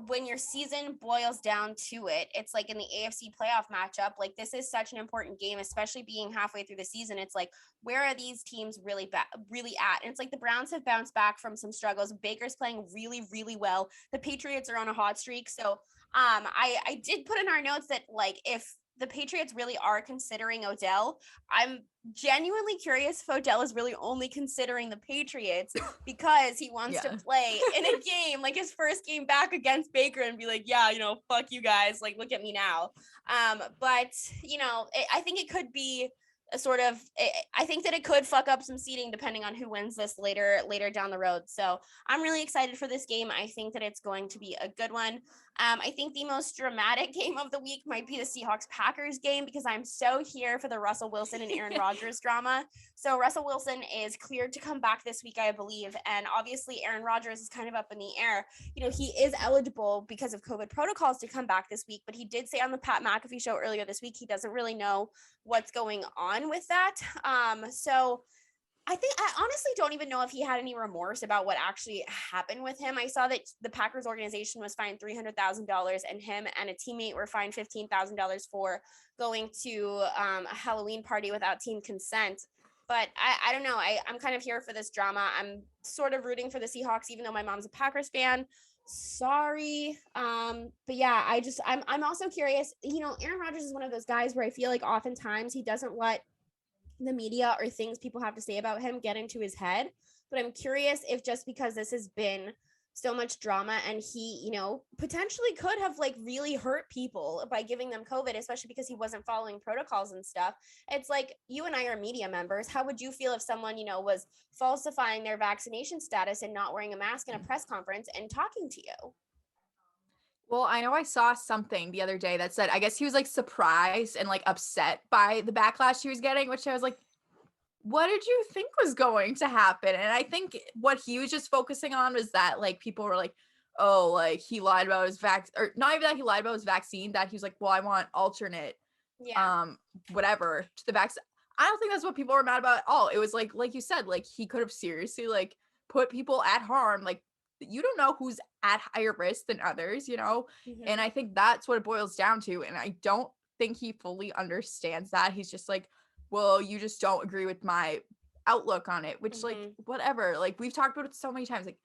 when your season boils down to it, it's like in the AFC playoff matchup, like this is such an important game, especially being halfway through the season. It's like, where are these teams really at? And it's like the Browns have bounced back from some struggles. Baker's playing really, really well. The Patriots are on a hot streak. So I did put in our notes that like if the Patriots really are considering Odell, I'm genuinely curious if Odell is really only considering the Patriots because he wants to play in a game, like his first game back against Baker, and be like, yeah, fuck you guys, like, look at me now. But I think it could be a sort of, I think that it could fuck up some seeding depending on who wins this later down the road. So I'm really excited for this game. I think that it's going to be a good one. I think the most dramatic game of the week might be the Seahawks-Packers game, because I'm so here for the Russell Wilson and Aaron Rodgers drama. So Russell Wilson is cleared to come back this week, I believe. And obviously Aaron Rodgers is kind of up in the air. He is eligible because of COVID protocols to come back this week, but he did say on the Pat McAfee show earlier this week, he doesn't really know what's going on with that. So I honestly don't even know if he had any remorse about what actually happened with him. I saw that the Packers organization was fined $300,000 and him and a teammate were fined $15,000 for going to a Halloween party without team consent. But I don't know. I'm kind of here for this drama. I'm sort of rooting for the Seahawks, even though my mom's a Packers fan. Sorry. But yeah, I'm also curious. Aaron Rodgers is one of those guys where I feel like oftentimes he doesn't let the media or things people have to say about him get into his head. But I'm curious if just because this has been so much drama and he, potentially could have like really hurt people by giving them COVID, especially because he wasn't following protocols and stuff. It's like, you and I are media members. How would you feel if someone, was falsifying their vaccination status and not wearing a mask in a press conference and talking to you? Well, I know I saw something the other day that said, I guess he was like surprised and like upset by the backlash he was getting, which I was like, what did you think was going to happen? And I think what he was just focusing on was that like people were like, oh, like he lied about his or not even that he lied about his vaccine, that he was like, well, I want alternate, whatever to the vaccine. I don't think that's what people were mad about at all. It was like you said, like he could have seriously like put people at harm, like you don't know who's at higher risk than others, And I think that's what it boils down to. And I don't think he fully understands that. He's just like, well, you just don't agree with my outlook on it, which like, whatever. Like we've talked about it so many times. Like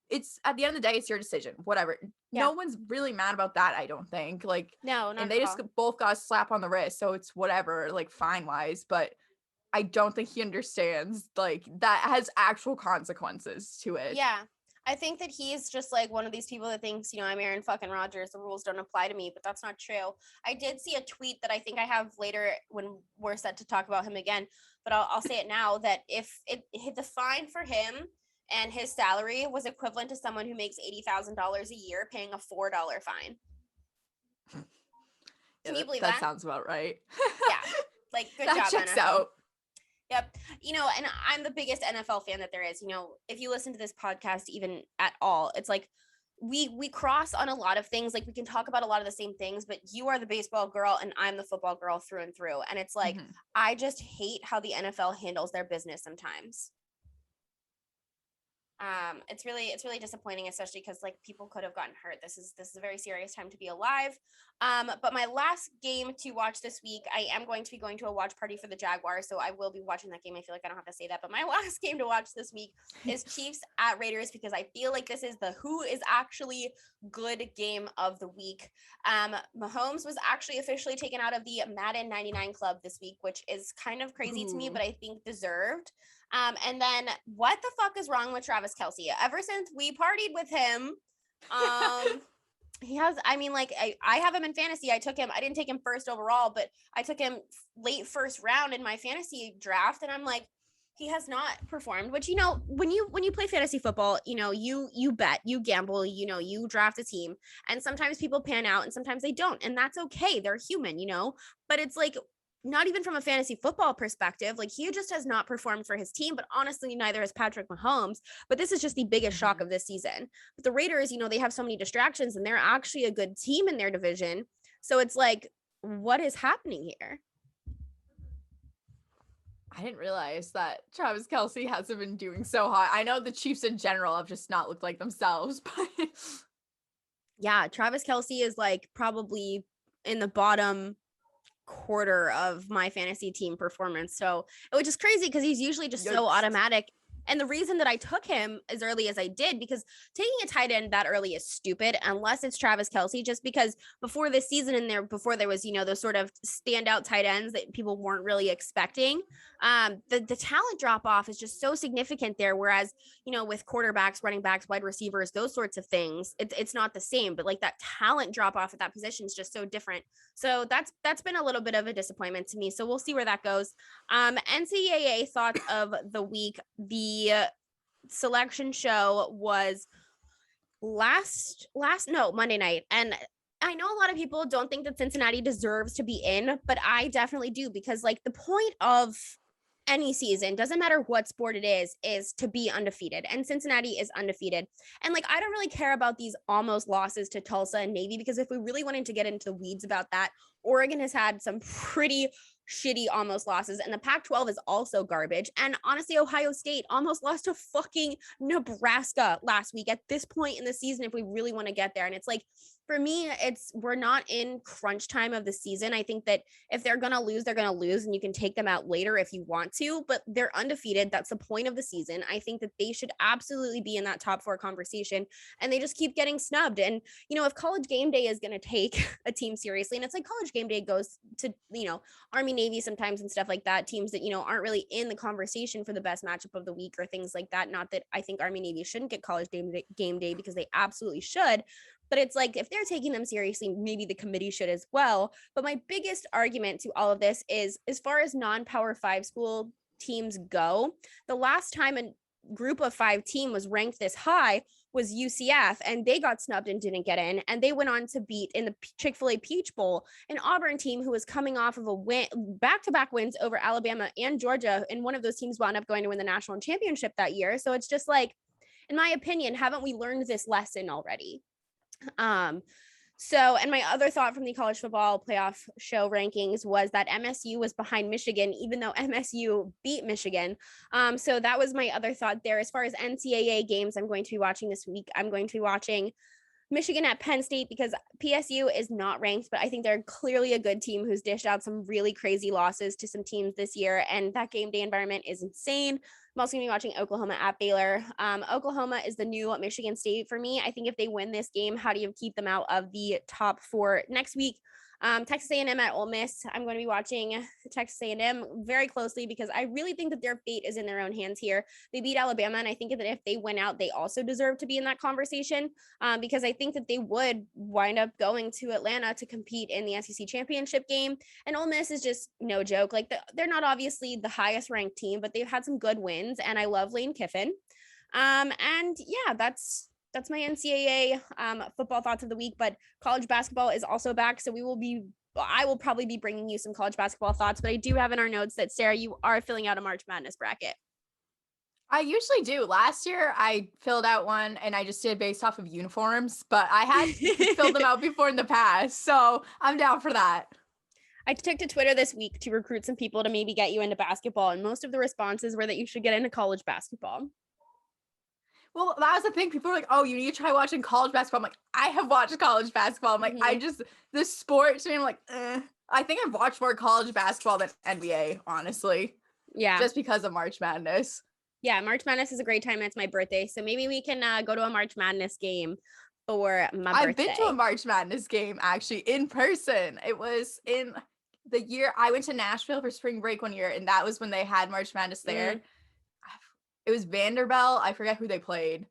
it's at the end of the day, it's your decision, whatever. Yeah. No one's really mad about that, I don't think. Like, no, not and they just both got a slap on the wrist. So it's whatever, like fine wise, but I don't think he understands like that has actual consequences to it. Yeah. I think that he's just like one of these people that thinks, I'm Aaron fucking Rodgers. The rules don't apply to me, but that's not true. I did see a tweet that I think I have later when we're set to talk about him again, but I'll say it now that if the fine for him and his salary was equivalent to someone who makes $80,000 a year paying a $4 fine. Can you believe that? That sounds about right. Yeah. Like, good that job, checks NFL. out. Yep. And I'm the biggest NFL fan that there is. If you listen to this podcast even at all, it's like we cross on a lot of things. Like, we can talk about a lot of the same things, but you are the baseball girl and I'm the football girl through and through. And it's like, I just hate how the NFL handles their business sometimes. It's really disappointing, especially because like people could have gotten hurt. This is a very serious time to be alive. But my last game to watch this week, I am going to be going to a watch party for the Jaguars, so I will be watching that game. I feel like I don't have to say that, but my last game to watch this week is Chiefs at Raiders, because I feel like this is the who is actually good game of the week. Mahomes was actually officially taken out of the Madden 99 club this week, which is kind of crazy to me, but I think deserved. And then what the fuck is wrong with Travis Kelce? Ever since we partied with him, he has, I have him in fantasy. I didn't take him first overall, but I took him late first round in my fantasy draft. And I'm like, he has not performed, which, when you play fantasy football, you bet, you gamble, you draft a team, and sometimes people pan out and sometimes they don't. And that's okay. They're human, but it's like, not even from a fantasy football perspective, like he just has not performed for his team, but honestly, neither has Patrick Mahomes. But this is just the biggest shock of this season. But the Raiders, they have so many distractions and they're actually a good team in their division. So it's like, what is happening here? I didn't realize that Travis Kelce hasn't been doing so hot. I know the Chiefs in general have just not looked like themselves, but yeah, Travis Kelce is like probably in the bottom quarter of my fantasy team performance. So it was just crazy because he's usually just so automatic. And the reason that I took him as early as I did, because taking a tight end that early is stupid unless it's Travis Kelce, just because before this season before there was, those sort of standout tight ends that people weren't really expecting. The talent drop off is just so significant there. Whereas, with quarterbacks, running backs, wide receivers, those sorts of things, it's not the same, but like that talent drop off at that position is just so different. So that's been a little bit of a disappointment to me. So we'll see where that goes. NCAA thoughts of the week. The selection show was Monday night. And I know a lot of people don't think that Cincinnati deserves to be in, but I definitely do, because like the point of any season, doesn't matter what sport it is to be undefeated. And Cincinnati is undefeated. And like, I don't really care about these almost losses to Tulsa and Navy, because if we really wanted to get into the weeds about that, Oregon has had some pretty shitty almost losses, and the Pac-12 is also garbage. And honestly, Ohio State almost lost to fucking Nebraska last week at this point in the season, if we really want to get there. And it's like, for me, we're not in crunch time of the season. I think that if they're going to lose, they're going to lose, and you can take them out later if you want to, but they're undefeated. That's the point of the season. I think that they should absolutely be in that top 4 conversation, and they just keep getting snubbed. And, if College Game Day is going to take a team seriously, and it's like College Game Day goes to, Army, Navy sometimes and stuff like that, teams that, aren't really in the conversation for the best matchup of the week or things like that. Not that I think Army, Navy shouldn't get College Game Day, because they absolutely should. But it's like, if they're taking them seriously, maybe the committee should as well. But my biggest argument to all of this is, as far as non-Power 5 school teams go, the last time a group of 5 team was ranked this high was UCF, and they got snubbed and didn't get in. And they went on to beat, in the Chick-fil-A Peach Bowl, an Auburn team who was coming off of a win, back-to-back wins over Alabama and Georgia. And one of those teams wound up going to win the national championship that year. So it's just like, in my opinion, haven't we learned this lesson already? And my other thought from the college football playoff show rankings was that MSU was behind Michigan, even though MSU beat Michigan. So that was my other thought there. As far as NCAA games I'm going to be watching this week, I'm going to be watching Michigan at Penn State, because PSU is not ranked, but I think they're clearly a good team who's dished out some really crazy losses to some teams this year. And that game day environment is insane. I'm also going to be watching Oklahoma at Baylor. Oklahoma is the new Michigan State for me. I think if they win this game, how do you keep them out of the top 4 next week? Texas A&M at Ole Miss. I'm going to be watching Texas A&M very closely because I really think that their fate is in their own hands here. They beat Alabama, and I think that if they went out, they also deserve to be in that conversation because I think that they would wind up going to Atlanta to compete in the SEC championship game. And Ole Miss is just no joke. Like they're not obviously the highest ranked team, but they've had some good wins, and I love Lane Kiffin. And yeah, that's my NCAA football thoughts of the week. But college basketball is also back, so I will probably be bringing you some college basketball thoughts. But I do have in our notes that Sarah, you are filling out a March Madness bracket. I usually do. Last year, I filled out one and I just did based off of uniforms, but I had filled them out before in the past, so I'm down for that. I took to Twitter this week to recruit some people to maybe get you into basketball, and most of the responses were that you should get into college basketball. Well, that was the thing. People were like, oh, you need to try watching college basketball. I'm like, I have watched college basketball. I'm like, the sport to me, I'm like, I think I've watched more college basketball than NBA, honestly. Yeah. Just because of March Madness. Yeah, March Madness is a great time. It's my birthday. So maybe we can go to a March Madness game for my birthday. I've been to a March Madness game, actually, in person. It was in the year I went to Nashville for spring break one year, and that was when they had March Madness there. It was Vanderbilt. I forget who they played,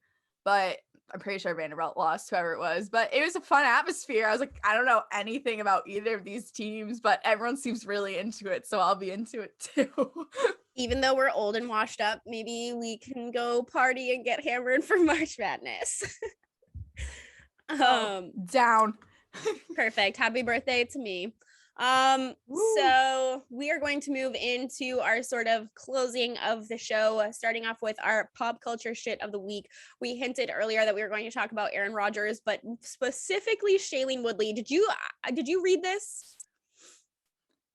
but I'm pretty sure Vanderbilt lost, whoever it was. But it was a fun atmosphere. I was like, I don't know anything about either of these teams, but everyone seems really into it, so I'll be into it too. Even though we're old and washed up, maybe we can go party and get hammered for March Madness. Down. Perfect. Happy birthday to me. So we are going to move into our sort of closing of the show, starting off with our pop culture shit of the week. We hinted earlier that we were going to talk about Aaron Rodgers, but specifically Shailene Woodley. Did you read this?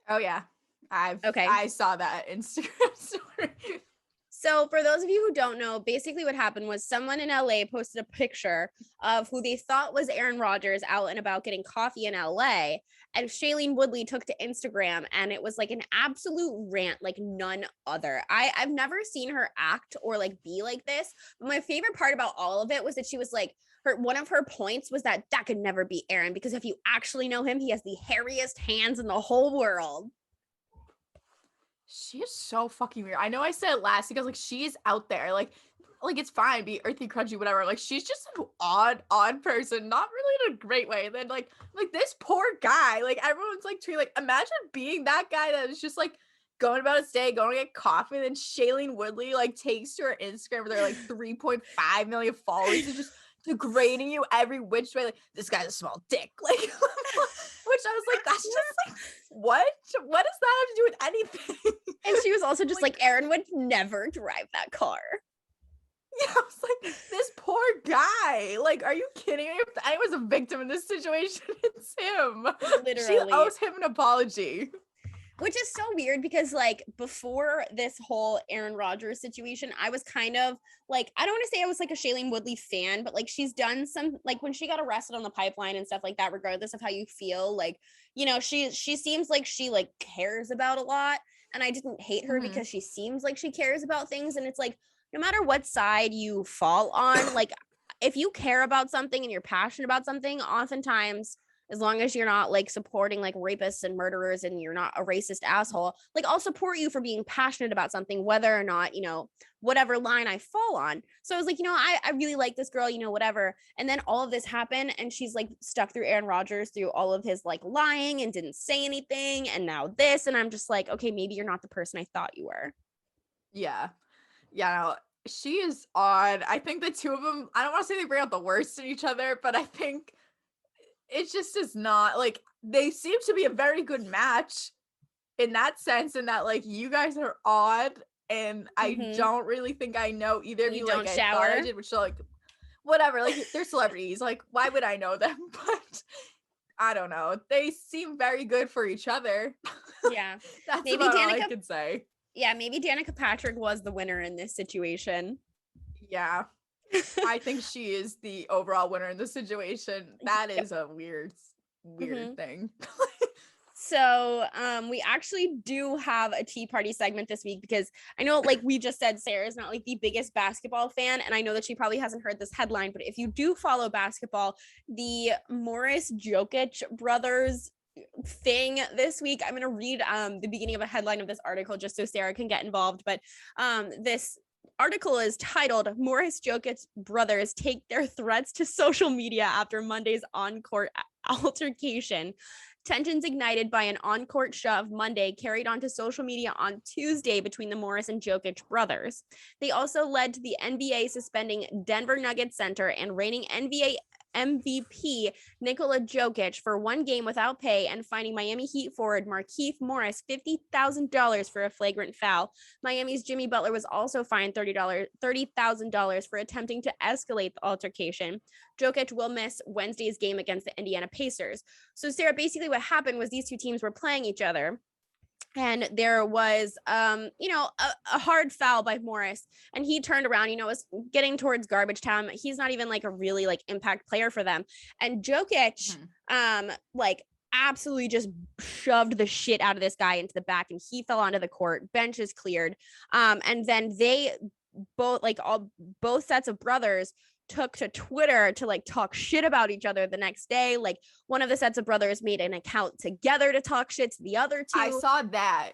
Oh yeah. I saw that Instagram story. So for those of you who don't know, basically what happened was someone in LA posted a picture of who they thought was Aaron Rodgers out and about getting coffee in LA. And Shailene Woodley took to Instagram, and it was like an absolute rant like none other. I've never seen her act or like be like this. But my favorite part about all of it was that she was like, one of her points was that could never be Aaron, because if you actually know him, he has the hairiest hands in the whole world. She is so fucking weird. I know I said it last because like she's out there, like it's fine, be earthy, crunchy, whatever. Like she's just an odd person, not really in a great way. And then like this poor guy, like everyone's like tweeting, like imagine being that guy that is just like going about his day, going to get coffee, and then Shailene Woodley like takes to her Instagram where they're like 3.5 million followers and just degrading you every which way. Like this guy's a small dick, like. Which I was like, that's just like, what does that have to do with anything? And she was also just like Aaron would never drive that car. Yeah, I was like, this poor guy. Like, are you kidding me? If I was a victim in this situation, it's him. Literally. She owes him an apology. Which is so weird because like before this whole Aaron Rodgers situation, I was kind of like, I don't want to say I was like a Shailene Woodley fan, but like she's done some, like when she got arrested on the pipeline and stuff like that, regardless of how you feel, like, you know, she seems like she like cares about a lot. And I didn't hate her because she seems like she cares about things. And it's like, no matter what side you fall on, like if you care about something and you're passionate about something, oftentimes, as long as you're not like supporting like rapists and murderers and you're not a racist asshole, like I'll support you for being passionate about something, whether or not, you know, whatever line I fall on. So I was like, you know, I really like this girl, you know, whatever. And then all of this happened and she's like stuck through Aaron Rodgers through all of his like lying and didn't say anything. And now this, and I'm just like, okay, maybe you're not the person I thought you were. Yeah. Yeah. No, she is odd. I think the two of them, I don't want to say they bring out the worst in each other, but I think it just is not like they seem to be a very good match in that sense, in that like you guys are odd and I don't really think I know either of you. Don't like shower. I thought I did, which are like whatever, like they're celebrities, like why would I know them? But I don't know, they seem very good for each other. Yeah. That's maybe about Danica, all I could say. Yeah, maybe Danica Patrick was the winner in this situation. Yeah. I think she is the overall winner in this situation. That is a weird thing. So we actually do have a tea party segment this week because I know, like we just said, Sarah's not like the biggest basketball fan, and I know that she probably hasn't heard this headline, but if you do follow basketball, the Morris Jokic brothers thing this week. I'm going to read the beginning of a headline of this article just so Sarah can get involved. But this article is titled Morris Jokic's brothers take their threats to social media after Monday's on-court altercation. Tensions ignited by an on-court shove Monday carried onto social media on Tuesday between the Morris and Jokic brothers. They also led to the NBA suspending Denver Nuggets center and reigning NBA MVP Nikola Jokic for one game without pay and fining Miami Heat forward Markieff Morris $50,000 for a flagrant foul. Miami's Jimmy Butler was also fined $30,000 for attempting to escalate the altercation. Jokic will miss Wednesday's game against the Indiana Pacers. So, Sarah, basically what happened was these two teams were playing each other. And there was, a hard foul by Morris, and he turned around, was getting towards garbage time. He's not even like a really like impact player for them. And Jokic, absolutely just shoved the shit out of this guy into the back, and he fell onto the court. Bench is cleared. And then they both sets of brothers took to Twitter to like talk shit about each other the next day. Like one of the sets of brothers made an account together to talk shit to the other two. I saw that.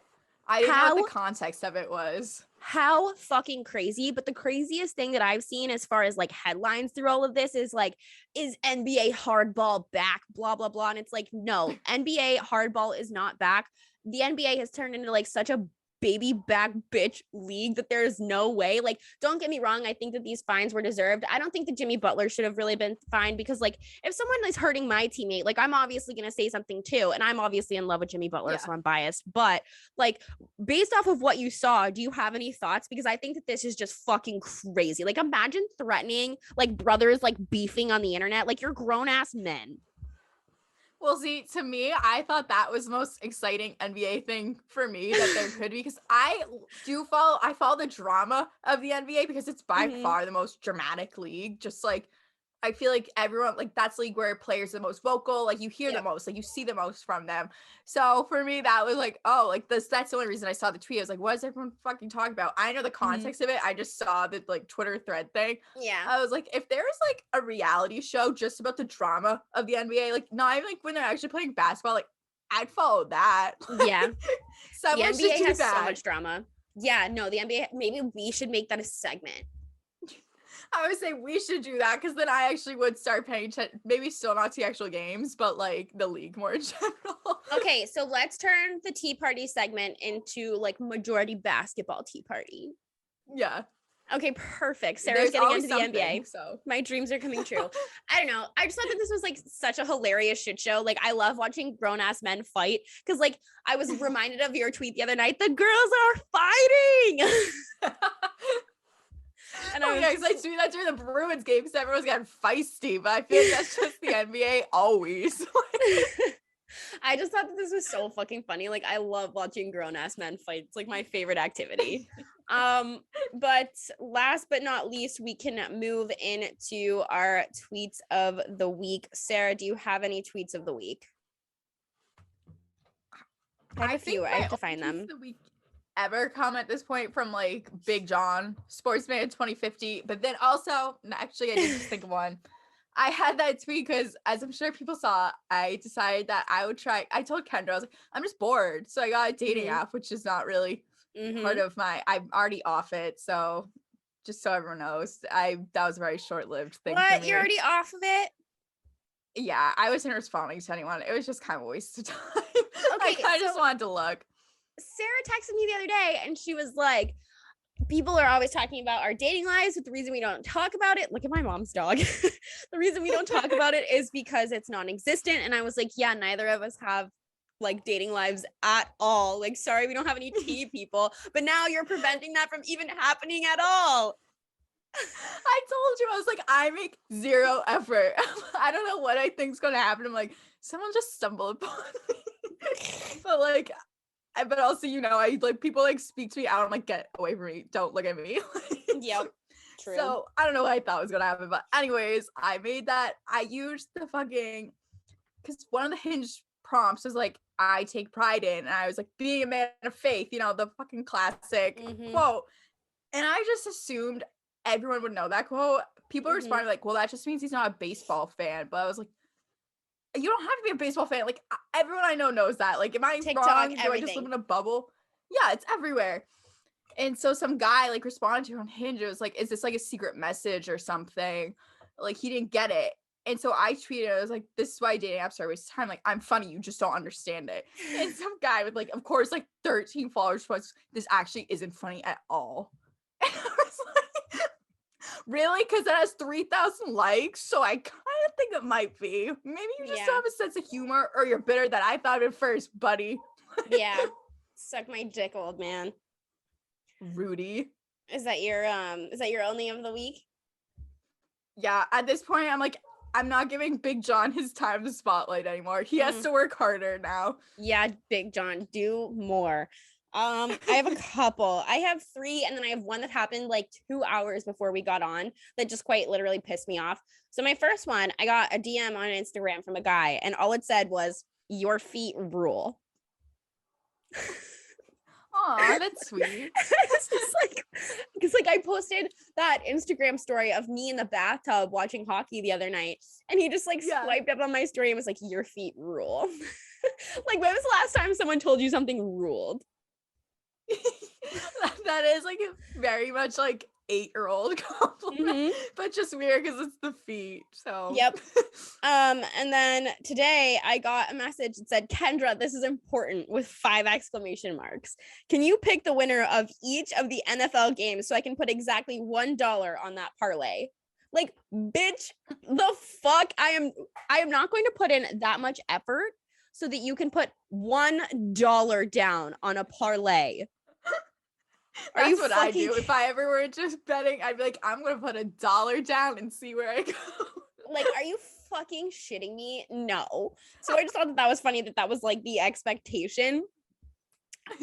I didn't know what the context of it was. How fucking crazy. But the craziest thing that I've seen as far as like headlines through all of this is like, is NBA hardball back? Blah, blah, blah. And it's like, no, NBA hardball is not back. The NBA has turned into like such a baby back bitch league that there's no way. Like, don't get me wrong, I think that these fines were deserved. I don't think that Jimmy Butler should have really been fined, because like if someone is hurting my teammate, like I'm obviously going to say something too, and I'm obviously in love with Jimmy Butler, so I'm biased. But like, based off of what you saw, do you have any thoughts? Because I think that this is just fucking crazy. Like, imagine threatening like brothers like beefing on the internet. Like, you're grown ass men. Well, see, to me, I thought that was the most exciting NBA thing for me that there could be, because I follow the drama of the NBA because it's by far the most dramatic league. Just like, I feel like everyone, like, that's the league where players are the most vocal, like you hear the most, like you see the most from them. So for me, that was like, oh, like that's the only reason I saw the tweet. I was like, what is everyone fucking talking about? I know the context of it. I just saw the like Twitter thread thing. Yeah. I was like, if there was like a reality show just about the drama of the NBA, like not even like when they're actually playing basketball, like I'd follow that. Yeah. The NBA has so much drama. Yeah, no, the NBA, maybe we should make that a segment. I would say we should do that, because then I actually would start paying attention, maybe still not to actual games, but like the league more in general. Okay, so let's turn the tea party segment into like majority basketball tea party. Yeah. Okay, perfect. Sarah's getting into the NBA. So my dreams are coming true. I don't know. I just thought that this was like such a hilarious shit show. Like, I love watching grown ass men fight, because like I was reminded of your tweet the other night. The girls are fighting. And because I tweeted that during the Bruins game, because everyone's getting feisty, but I feel like that's just the NBA always. I just thought that this was so fucking funny. Like, I love watching grown ass men fight. It's like my favorite activity. But last but not least, we can move into our tweets of the week. Sarah, do you have any tweets of the week? I have a few. I have to find them. The week ever come at this point from like Big John, Sportsman 2050, but then also, actually, I did just think of one. I had that tweet because, as I'm sure people saw, I decided that I would try. I told Kendra, I was like, I'm just bored. So I got a dating app, which is not really part of I'm already off it. So just so everyone knows, that was a very short-lived thing. What? For me. You're already off of it? Yeah, I wasn't responding to anyone. It was just kind of a waste of time. Okay, I just wanted to look. Sarah texted me the other day, and she was like, people are always talking about our dating lives, but the reason we don't talk about it, look at my mom's dog. The reason we don't talk about it is because it's non-existent. And I was like, yeah, neither of us have like dating lives at all. Like, sorry, we don't have any tea, people. But now you're preventing that from even happening at all. I told you, I was like, I make zero effort. I don't know what I think's gonna happen. I'm like, someone just stumbled upon me. But like, but also, I like people like speak to me out. I'm like, get away from me. Don't look at me. Yep. True. So I don't know what I thought was gonna happen, but anyways, I made that. I used the fucking, because one of the Hinge prompts was like, I take pride in, and I was like, being a man of faith, the fucking classic quote. And I just assumed everyone would know that quote. People responded like, well, that just means he's not a baseball fan. But I was like, you don't have to be a baseball fan. Like, everyone I know knows that. Like, am I TikTok, wrong? Do I just everything. live in a bubble? Yeah, it's everywhere. And so some guy like responded to her on Hinge. It was like, is this like a secret message or something? Like, he didn't get it. And so I tweeted, I was like, this is why dating apps are a waste of time. Like, I'm funny, you just don't understand it. And some guy with like, of course, like 13 followers was, this actually isn't funny at all. And I was like, really? Because it has 3,000 likes. So I kind of think it might be. Maybe you just don't have a sense of humor, or you're bitter that I thought it first, buddy. Yeah. Suck my dick, old man. Rudy. Is that your only of the week? Yeah, at this point, I'm like, I'm not giving Big John his time to spotlight anymore. He has to work harder now. Yeah, Big John, do more. I have a couple. I have 3, and then I have one that happened like 2 hours before we got on that just quite literally pissed me off. So my first one, I got a DM on Instagram from a guy, and all it said was, "Your feet rule." Aw, that's sweet. It's just like, because like I posted that Instagram story of me in the bathtub watching hockey the other night, and he just like swiped up on my story and was like, "Your feet rule." Like, when was the last time someone told you something ruled? That is like a very much like 8-year-old compliment, but just weird because it's the feet. So yep. And then today I got a message that said, "Kendra, this is important," with 5 exclamation marks. "Can you pick the winner of each of the NFL games so I can put exactly $1 on that parlay?" Like, bitch, the fuck? I am not going to put in that much effort so that you can put $1 down on a parlay. That's what I do. If I ever were just betting, I'd be like, I'm gonna put $1 down and see where I go. Like, are you fucking shitting me? No. So I just thought that was funny that was like the expectation.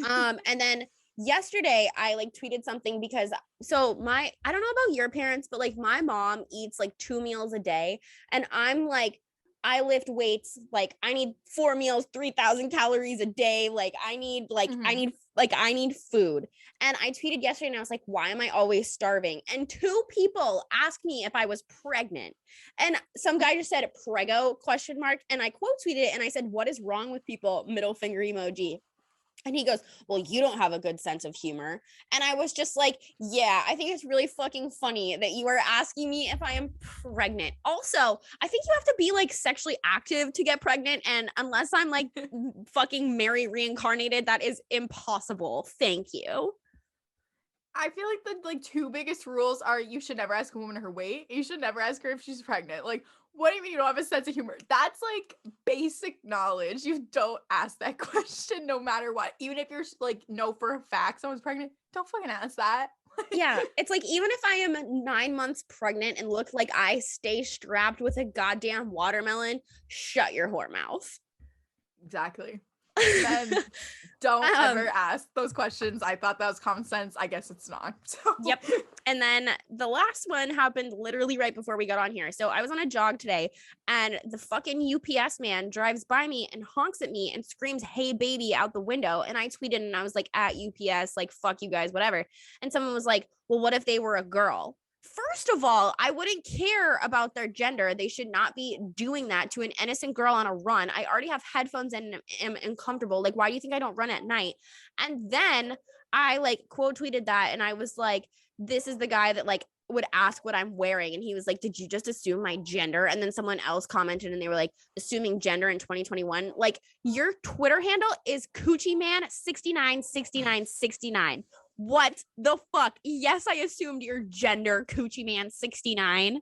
And then yesterday I like tweeted something because I don't know about your parents, but like my mom eats like 2 meals a day, and I'm like, I lift weights, like I need 4 meals, 3,000 calories a day. Like I need I need food. And I tweeted yesterday and I was like, why am I always starving? And 2 people asked me if I was pregnant. And some guy just said "prego?" ? And I quote tweeted it and I said, "What is wrong with people?" Middle finger emoji. And he goes, "Well, you don't have a good sense of humor." And I was just like, yeah, I think it's really fucking funny that you are asking me if I am pregnant. Also, I think you have to be like sexually active to get pregnant. And unless I'm like fucking Mary reincarnated, that is impossible. Thank you. I feel like the like 2 biggest rules are you should never ask a woman her weight. You should never ask her if she's pregnant. Like, what do you mean you don't have a sense of humor? That's like basic knowledge. You don't ask that question no matter what. Even if you're like, know for a fact someone's pregnant, don't fucking ask that. Yeah, it's like, even if I am 9 months pregnant and look like I stay strapped with a goddamn watermelon, shut your whore mouth. Exactly. And then don't ever ask those questions. I thought that was common sense. I guess it's not. So. Yep. And then the last one happened literally right before we got on here. So I was on a jog today, and the fucking UPS man drives by me and honks at me and screams, "Hey baby," out the window. And I tweeted and I was like, at UPS, like, fuck you guys, whatever. And someone was like, "Well, what if they were a girl?" First of all, I wouldn't care about their gender. They should not be doing that to an innocent girl on a run. I already have headphones and am uncomfortable. Like, why do you think I don't run at night? And then I like quote tweeted that, and I was like, this is the guy that like would ask what I'm wearing. And he was like, "Did you just assume my gender?" And then someone else commented and they were like, "Assuming gender in 2021. Like, your Twitter handle is Coochie Man 696969. What the fuck? Yes, I assumed your gender, Coochie Man 69.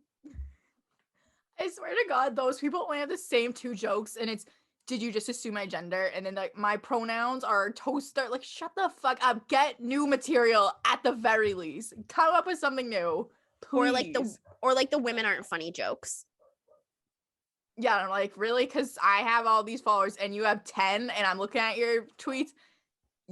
I swear to God, those people only have the same 2 jokes, and it's, "Did you just assume my gender?" And then like, "My pronouns are toaster." Like, shut the fuck up. Get new material at the very least. Come up with something new, please. Or like the "women aren't funny" jokes. Yeah, I'm like, really? Because I have all these followers and you have 10, and I'm looking at your tweets.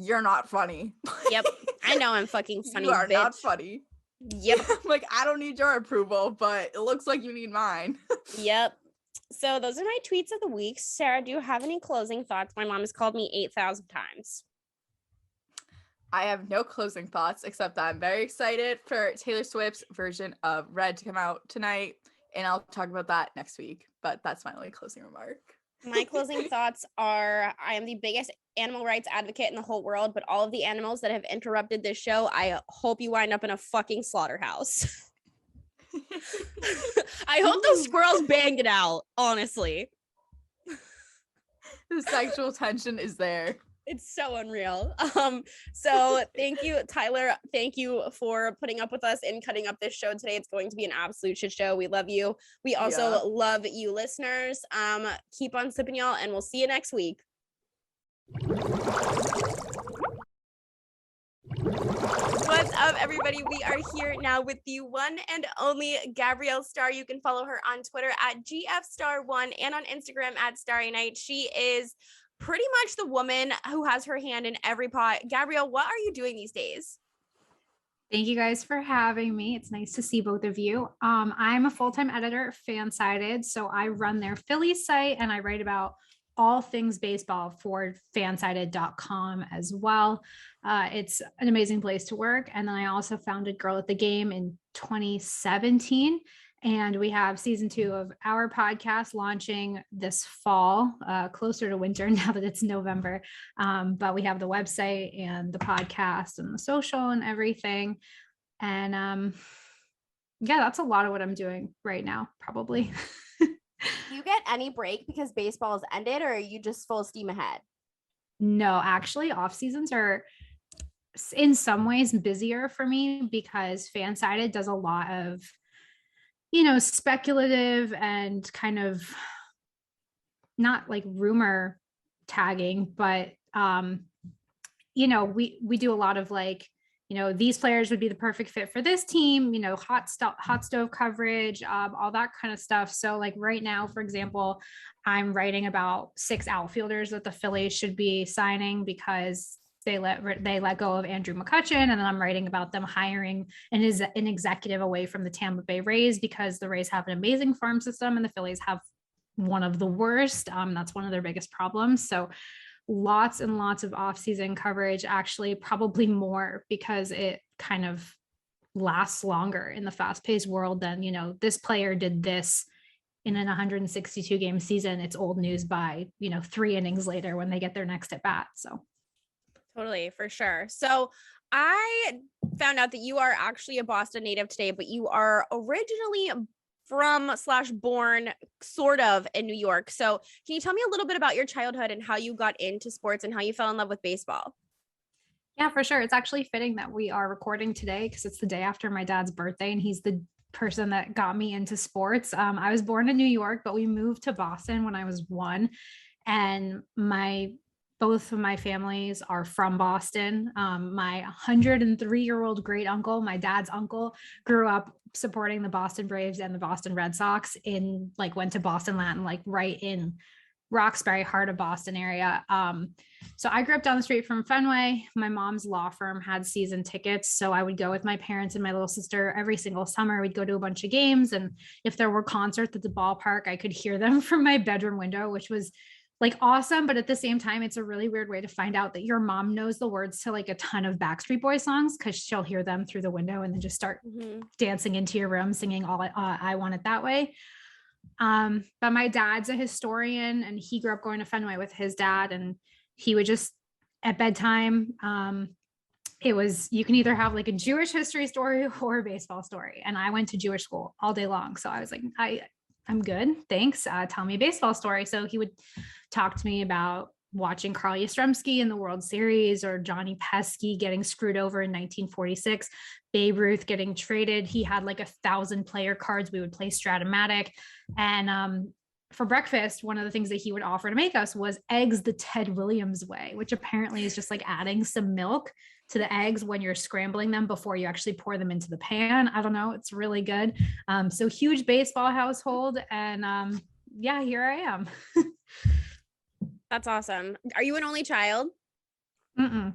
You're not funny. Yep. I know I'm fucking funny, you are bitch. not funny. Yep. Like, I don't need your approval, but it looks like you need mine. Yep. So those are my tweets of the week. Sarah, do you have any closing thoughts? My mom has called me 8,000 times. I have no closing thoughts, except that I'm very excited for Taylor Swift's version of Red to come out tonight, and I'll talk about that next week. But that's my only closing remark. My closing thoughts are I am the biggest animal rights advocate in the whole world, but all of the animals that have interrupted this show, I hope you wind up in a fucking slaughterhouse. I hope those squirrels banged it out, honestly. The sexual tension is there. It's so unreal. So thank you, Tyler. Thank you for putting up with us and cutting up this show today. It's going to be an absolute shit show. We love you. We also love you listeners. Keep on sipping, y'all, and we'll see you next week. What's up, everybody? We are here now with the one and only Gabrielle Starr. You can follow her on Twitter at GFStar1 and on Instagram at Starry Night. She is pretty much the woman who has her hand in every pot. Gabrielle, what are you doing these days? Thank you guys for having me. It's nice to see both of you. I'm a full-time editor at Fansided, so I run their Philly site and I write about all things baseball for fansided.com as well. It's an amazing place to work. And then I also founded Girl at the Game in 2017. And we have season 2 of our podcast launching this fall, closer to winter now that it's November. But we have the website and the podcast and the social and everything. And yeah, that's a lot of what I'm doing right now, probably. Do you get any break because baseball has ended, or are you just full steam ahead? No, actually, off seasons are in some ways busier for me because Fansided does a lot of, speculative and kind of not like rumor tagging, but we do a lot of like, these players would be the perfect fit for this team, hot stove coverage, all that kind of stuff. So like right now, for example, I'm writing about 6 outfielders that the Phillies should be signing because they let go of Andrew McCutchen. And then I'm writing about them hiring an executive away from the Tampa Bay Rays because the Rays have an amazing farm system and the Phillies have one of the worst. That's one of their biggest problems. So lots and lots of off-season coverage, actually probably more because it kind of lasts longer in the fast-paced world than, this player did this in an 162 game season. It's old news by, 3 innings later when they get their next at bat. So totally, for sure. So I found out that you are actually a Boston native today, but you are originally from/born sort of in New York. So can you tell me a little bit about your childhood and how you got into sports and how you fell in love with baseball? Yeah, for sure. It's actually fitting that we are recording today because it's the day after my dad's birthday and he's the person that got me into sports. I was born in New York, but we moved to Boston when I was 1, and both of my families are from Boston. My 103-year-old great uncle, my dad's uncle, grew up supporting the Boston Braves and the Boston Red Sox went to Boston Latin, right in Roxbury, heart of Boston area. So I grew up down the street from Fenway. My mom's law firm had season tickets. So I would go with my parents and my little sister every single summer. We'd go to a bunch of games. And if there were concerts at the ballpark, I could hear them from my bedroom window, which was awesome. But at the same time, it's a really weird way to find out that your mom knows the words to a ton of Backstreet Boys songs because she'll hear them through the window and then just start dancing into your room, singing all I Want It That Way. But my dad's a historian and he grew up going to Fenway with his dad, and he would just at bedtime, it was, you can either have a Jewish history story or a baseball story. And I went to Jewish school all day long. So I was like, I'm good. Thanks. Tell me a baseball story. So he would talk to me about watching Carl Yastrzemski in the World Series or Johnny Pesky getting screwed over in 1946, Babe Ruth getting traded. He had 1,000 player cards. We would play Stratomatic. And for breakfast, one of the things that he would offer to make us was eggs the Ted Williams way, which apparently is just adding some milk to the eggs when you're scrambling them before you actually pour them into the pan. I don't know. It's really good. So huge baseball household. And yeah, here I am. That's awesome. Are you an only child? No.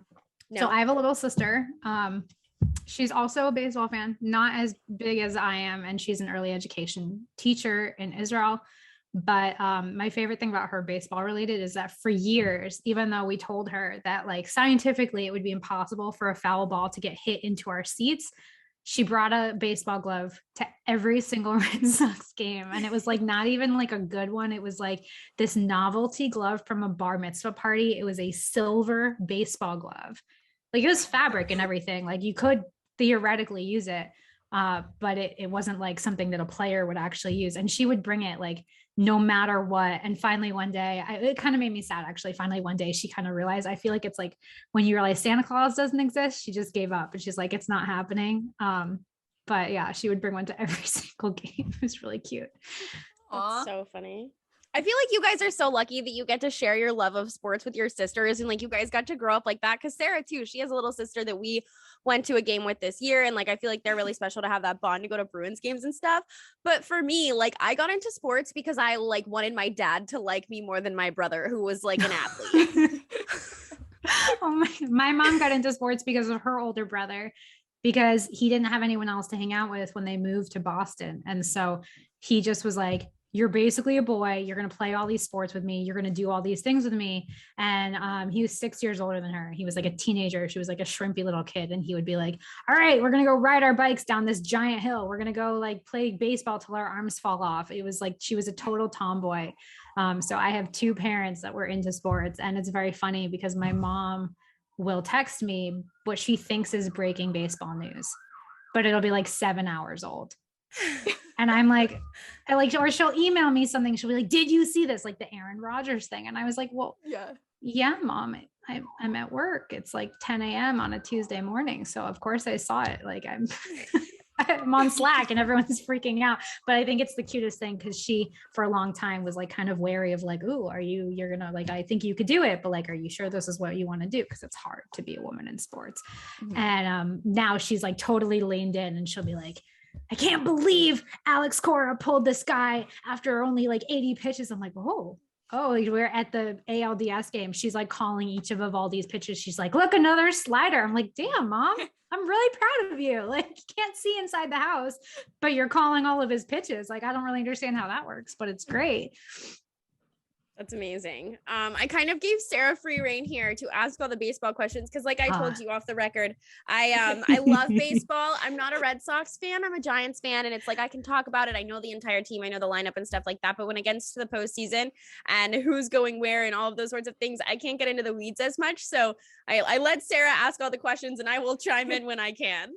So I have a little sister. She's also a baseball fan, not as big as I am. And she's an early education teacher in Israel. But my favorite thing about her baseball related is that for years, even though we told her that scientifically it would be impossible for a foul ball to get hit into our seats, she brought a baseball glove to every single Red Sox game. And it was like not even like a good one. It was like this novelty glove from a bar mitzvah party. It was a silver baseball glove. Like it was fabric and everything. Like you could theoretically use it. But it wasn't like something that a player would actually use. And she would bring it like no matter what. And finally one day, it kind of made me sad actually. Finally one day she kind of realized, I feel like it's like when you realize Santa Claus doesn't exist, she just gave up and she's like, it's not happening. But yeah, she would bring one to every single game. It was really cute. That's so funny. I feel like you guys are so lucky that you get to share your love of sports with your sisters and like you guys got to grow up like that. Cause Sarah too, she has a little sister that we went to a game with this year. And like, I feel like they're really special to have that bond to go to Bruins games and stuff. But for me, like I got into sports because I like wanted my dad to like me more than my brother who was like an athlete. Oh my mom got into sports because of her older brother, because he didn't have anyone else to hang out with when they moved to Boston. And so he just was like, you're basically a boy. You're going to play all these sports with me. You're going to do all these things with me. And he was 6 years older than her. He was like a teenager. She was like a shrimpy little kid. And he would be like, all right, we're going to go ride our bikes down this giant hill. We're going to go like play baseball till our arms fall off. It was like, she was a total tomboy. So I have two parents that were into sports, and it's very funny because my mom will text me what she thinks is breaking baseball news, but it'll be like 7 hours old. And I'm like, or she'll email me something. She'll be like, did you see this? Like the Aaron Rodgers thing. And I was like, well, yeah, mom, I'm at work. It's like 10 a.m. on a Tuesday morning. So of course I saw it. Like I'm on Slack and everyone's freaking out. But I think it's the cutest thing because she, for a long time, was like kind of wary of like, ooh, you're going to like, I think you could do it. But like, are you sure this is what you want to do? Because it's hard to be a woman in sports. Mm-hmm. And now she's like totally leaned in and she'll be like, I can't believe Alex Cora pulled this guy after only like 80 pitches. I'm like, oh, like we're at the ALDS game. She's like calling each of all these pitches. She's like, look, another slider. I'm like, damn, mom, I'm really proud of you. Like you can't see inside the house, but you're calling all of his pitches. Like, I don't really understand how that works, but it's great. That's amazing. I kind of gave Sarah free reign here to ask all the baseball questions because like I told you off the record, I love baseball. I'm not a Red Sox fan. I'm a Giants fan. And it's like I can talk about it. I know the entire team. I know the lineup and stuff like that. But when it gets to the postseason and who's going where and all of those sorts of things, I can't get into the weeds as much. So I let Sarah ask all the questions and I will chime in when I can.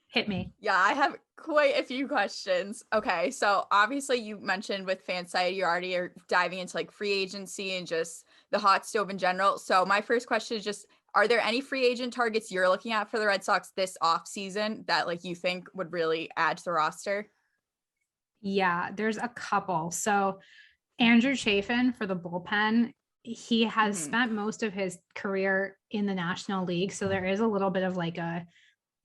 Hit me. Yeah, I have quite a few questions. Okay, so obviously you mentioned with FanSided, you already are diving into like free agency and just the hot stove in general. So my first question is just, are there any free agent targets you're looking at for the Red Sox this off season that like you think would really add to the roster? Yeah, there's a couple. So Andrew Chafin for the bullpen, he has spent most of his career in the National League. So there is a little bit of like a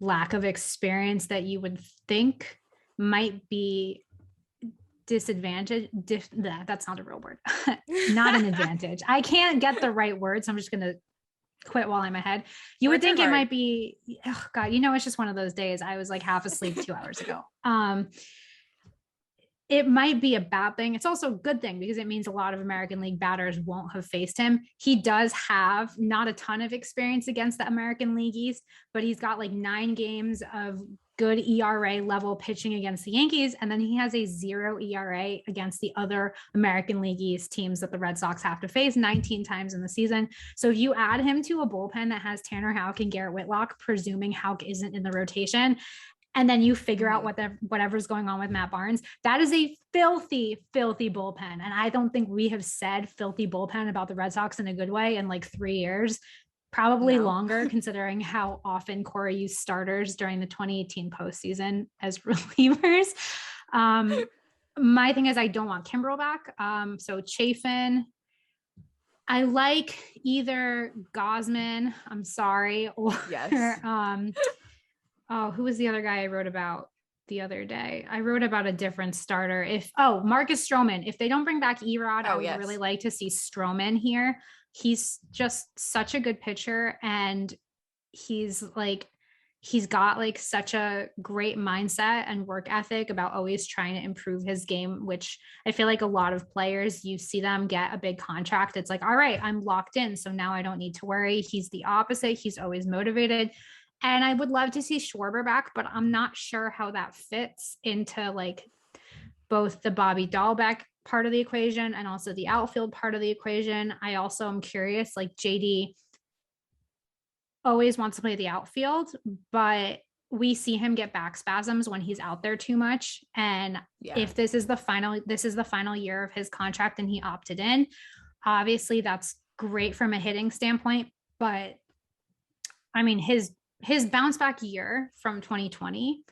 lack of experience that you would think might be disadvantage. That's not a real word. Not an advantage. I can't get the right word. So I'm just going to quit while I'm ahead. You would think it might be, oh God, it's just one of those days. I was like half asleep 2 hours ago. It might be a bad thing. It's also a good thing because it means a lot of American League batters won't have faced him. He does have not a ton of experience against the American League East, but he's got like 9 games of good ERA level pitching against the Yankees. And then he has a 0 ERA against the other American League East teams that the Red Sox have to face 19 times in the season. So if you add him to a bullpen that has Tanner Houck and Garrett Whitlock, presuming Houck isn't in the rotation, and then you figure out whatever's going on with Matt Barnes, that is a filthy, filthy bullpen. And I don't think we have said filthy bullpen about the Red Sox in a good way in like 3 years, probably longer, considering how often Cora used starters during the 2018 postseason as relievers. My thing is I don't want Kimbrel back. So Chafin, I like either Gosman, I'm sorry, or who was the other guy I wrote about the other day? I wrote about a different starter. Marcus Stroman. If they don't bring back Erod, I would really like to see Stroman here. He's just such a good pitcher, and he's got like such a great mindset and work ethic about always trying to improve his game, which I feel like a lot of players, you see them get a big contract. It's like, all right, I'm locked in. So now I don't need to worry. He's the opposite. He's always motivated. And I would love to see Schwarber back, but I'm not sure how that fits into like both the Bobby Dahlbeck part of the equation and also the outfield part of the equation. I also am curious, like JD always wants to play the outfield, but we see him get back spasms when he's out there too much. And if this is the final year of his contract and he opted in, obviously that's great from a hitting standpoint. But I mean, his bounce back year from 2020,